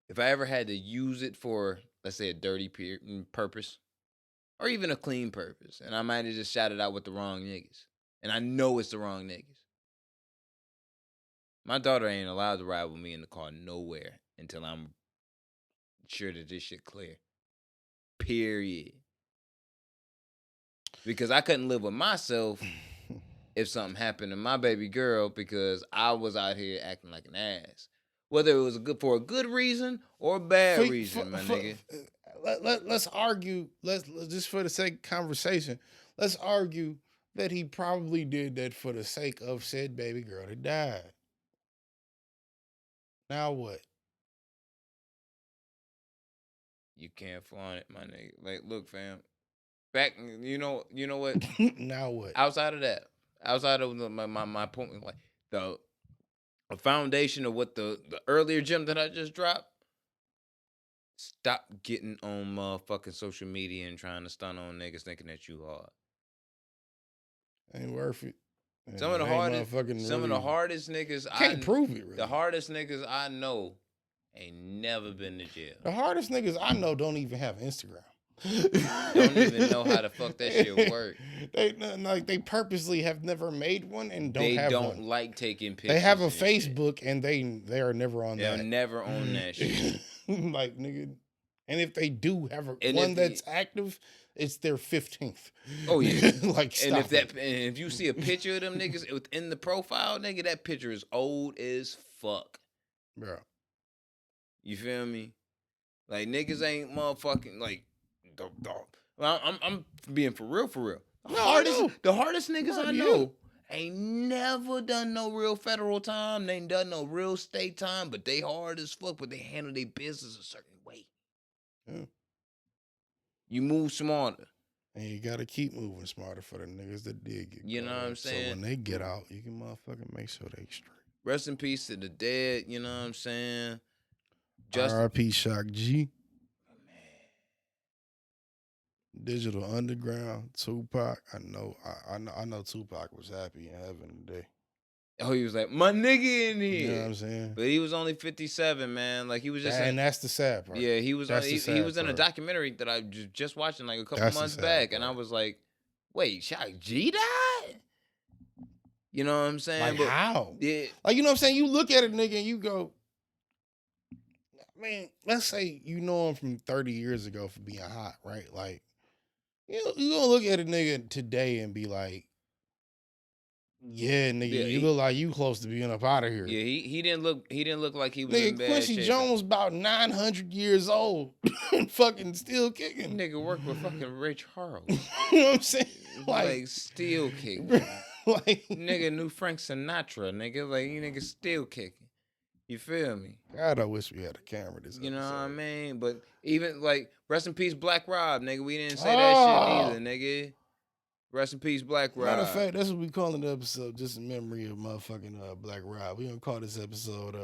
if I ever had to use it for, let's say, a dirty purpose or even a clean purpose, and I might have just shouted out with the wrong niggas, and I know it's the wrong niggas, my daughter ain't allowed to ride with me in the car nowhere until I'm sure that this shit clear. Period. Because I couldn't live with myself if something happened to my baby girl because I was out here acting like an ass. Whether it was for a good reason or a bad reason, my nigga.
Let's argue. Let's just for the sake of conversation. Let's argue that he probably did that for the sake of said baby girl that died. Now what?
You can't flaunt it, my nigga. Like, look, fam. Back, you know what?
Now what?
Outside of that, outside of my point, like the foundation of what the earlier gem that I just dropped. Stop getting on motherfucking social media and trying to stun on niggas thinking that you hard.
Ain't worth it.
Some of the hardest niggas
can't prove it. Really.
The hardest niggas I know ain't never been to jail.
The hardest niggas I know don't even have Instagram.
Don't even know how the fuck that shit work.
They purposely have never made one and don't have one. They don't
like taking pictures.
They have a Facebook and they are never on that.
They're never on that shit.
Like, nigga. And if they do have one that's active, it's their 15th.
Oh yeah.
Like, stop
and if you see a picture of them niggas within the profile, nigga, that picture is old as fuck.
Bro.
You feel me? Like, niggas ain't motherfucking like well, I'm being for real. The hardest niggas I know ain't never done no real federal time. They ain't done no real state time, but they hard as fuck, but they handle their business a certain way.
Yeah.
You move smarter.
And you gotta keep moving smarter for the niggas that did get
You know what I'm saying?
So when they get out, you can motherfucking make sure they straight.
Rest in peace to the dead, you know what I'm saying?
R.I.P. Shock G. Digital Underground, Tupac. I know Tupac was happy in heaven today.
Oh, he was like, my nigga in here.
You know what I'm saying?
But he was only 57, man. Like, he was just...
And that's the sad part.
Yeah, he was in a documentary that I just watching like a couple months back. And I was like, wait, Shock G died? You know what I'm saying?
Like, how?
Yeah.
Like, you know what I'm saying? You look at a nigga and you go, man, let's say you know him from 30 years ago for being hot, right? Like, you gonna look at a nigga today and be like, Yeah, nigga,
Yeah,
you look like you close to being up out of here.
Yeah, he didn't look like he was in
Nigga,
bad
Quincy
shape.
Jones about 900 years old, fucking still kicking.
Nigga worked with fucking Ray Charles.
You know what I'm saying?
Like still kicking.
Like
Nigga knew Frank Sinatra, nigga. Like you nigga still kicking. You feel me?
God, I wish we had a camera this
You know
episode.
what I mean? But even like rest in peace, Black Rob, nigga. We didn't say that shit neither, nigga. Rest in peace, Black Rob.
Matter of fact, that's what we calling the episode, just in memory of motherfucking Black Rob. We gonna call this episode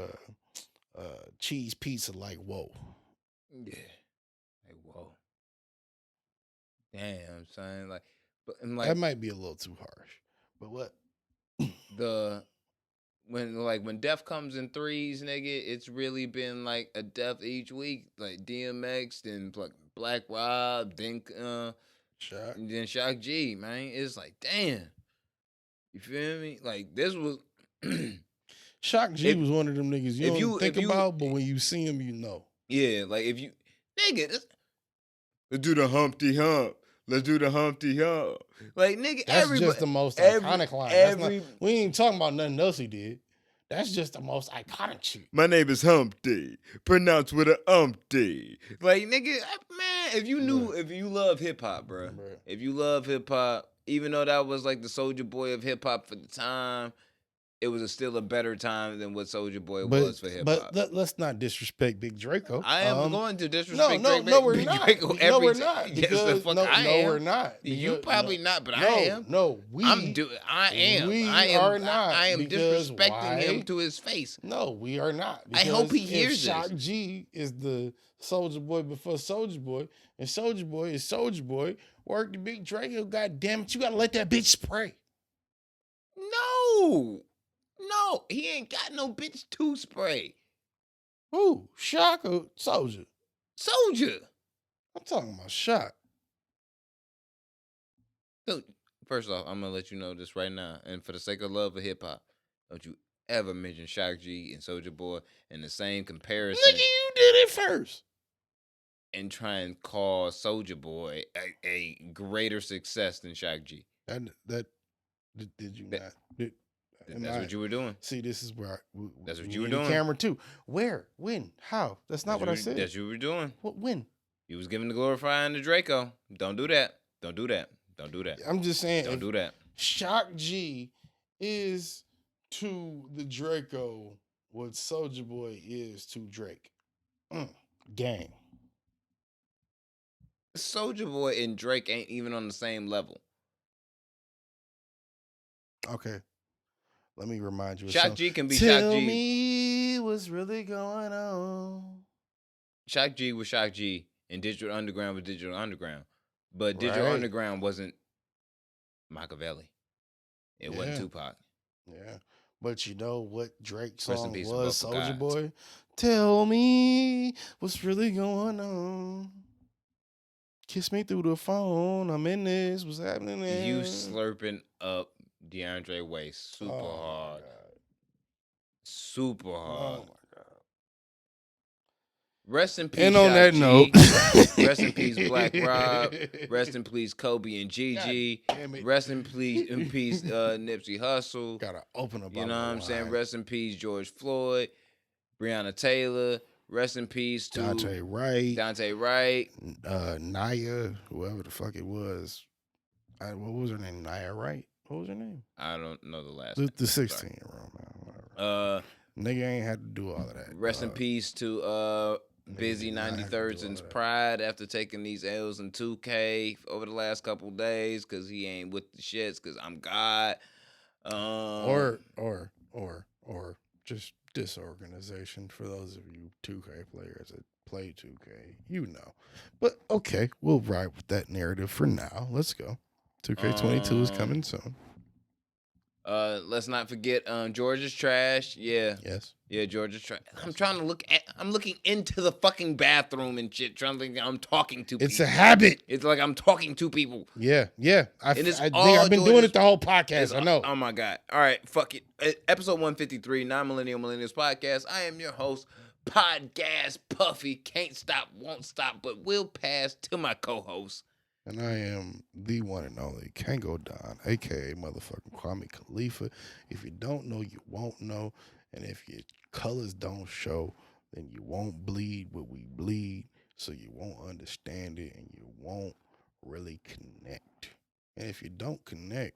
Cheese Pizza Like Whoa.
Yeah. Like whoa. Damn, son. Like, but and like
That might be a little too harsh. But what?
when death comes in threes, nigga, it's really been like a death each week. Like DMX, then Black Rob, then
Shock.
and then Shock G, man. It's like, damn. You feel me? Like this was
Shock G was one of them niggas you don't think about, but when you see him, you know.
Yeah, like if you nigga, let's do the Humpty Hump. Let's do the Humpty Hump. Like nigga,
that's just the most iconic line. We ain't talking about nothing else he did. That's just the most iconic shit.
My name is Humpty, pronounced with a umpty. Like nigga, man, if you love hip hop, bro. If you love hip hop, even though that was like the Soulja Boy of hip hop for the time, it was still a better time than what Soulja Boy was for hip hop.
But let's not disrespect Big Draco.
I am going to disrespect
Big Draco
every
we're
time.
not.
Yes, the fuck I am.
We're not.
You probably not, but I am.
We
are
not.
I am disrespecting him to his face.
No, we are not.
I hope he hears
Shock
this.
G is the Soulja Boy before Soulja Boy, and Soulja Boy is Soulja Boy. Work the Big Draco. God damn it, you gotta let that bitch spray.
No, he ain't got no bitch to spray.
Who? Shock or Soulja?
Soulja.
I'm talking about Shock.
So, first off, I'm gonna let you know this right now, and for the sake of love of hip hop, don't you ever mention Shock G and Soulja Boy in the same comparison.
Nigga, you did it first.
And try and call Soulja Boy a greater success than Shock G.
That did you not?
That's what you were doing.
See, this is where
that's what you were doing.
Camera too. Where? When? How? That's not what I said.
That's what you were doing.
What? When?
You was giving the glorifying to Draco. Don't do that. Don't do that. Don't do that.
I'm just saying.
Don't do that.
Shock G is to the Draco what Soulja Boy is to Drake. Gang.
Soulja Boy and Drake ain't even on the same level.
Okay. Let me remind you of
Shock
something.
G can be
Tell
Shock G.
Tell me what's really going on.
Shock G was Shock G, and Digital Underground was Digital Underground. But Digital Underground wasn't Machiavelli. It wasn't Tupac.
Yeah. But you know what Drake's song was, Soulja
Gods.
Boy? Tell me what's really going on. Kiss me through the phone. I'm in this. What's happening there?
You slurping up DeAndre Way super hard. Super hard.
Oh, my God.
Rest in peace,
and on that note,
rest in peace, Black Rob. Rest in peace, Kobe and Gigi. Rest in peace, Nipsey Hussle.
Gotta open up.
You know what I'm saying? Rest in peace, George Floyd, Breonna Taylor. Rest in peace to
Dante Wright, Naya, whoever the fuck it was. What was her name? Naya Wright. What was her name?
I don't know the last name.
The 16-year-old, man. Whatever. Nigga ain't had to do all of that.
Rest in peace to Busy 93rd and Pride after taking these L's in 2K over the last couple days because he ain't with the shits because I'm God.
Or just disorganization for those of you 2K players that play 2K, you know. But okay, we'll ride with that narrative for now. Let's go. 2K22 is coming soon.
Let's not forget Georgia's trash. Yeah.
Yes.
Yeah, Georgia's trash. I'm looking into the fucking bathroom and shit, trying to think I'm talking to people.
It's a habit.
It's like I'm talking to people.
Yeah. I've been doing it the whole podcast. I know.
Oh my God. All right, fuck it. Episode 153, Non-Millennial Millennials Podcast. I am your host, Podcast Puffy. Can't stop, won't stop, but will pass to my co-host,
And I am the one and only Kango Don, aka motherfucking Kwame Khalifa. If you don't know, you won't know. And if your colors don't show, then you won't bleed what we bleed. So you won't understand it and you won't really connect. And if you don't connect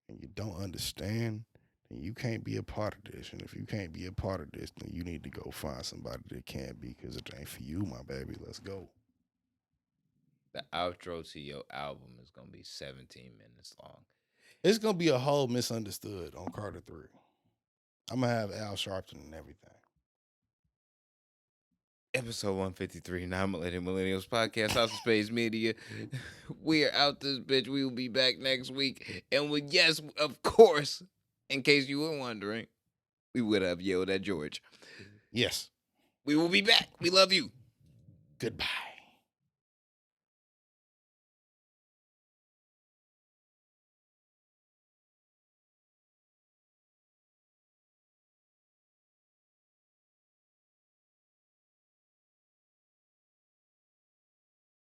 and you don't understand, then you can't be a part of this. And if you can't be a part of this, then you need to go find somebody that can be, because it ain't for you, my baby. Let's go.
The outro to your album is gonna be 17 minutes long.
It's gonna be a whole misunderstood on Carter 3. I'm gonna have Al Sharpton and everything.
Episode 153, Non-Millennial Millennials Podcast, House of Spades Media. We are out this bitch. We will be back next week. And yes, of course, in case you were wondering, we would have yelled at George.
Yes.
We will be back. We love you.
Goodbye.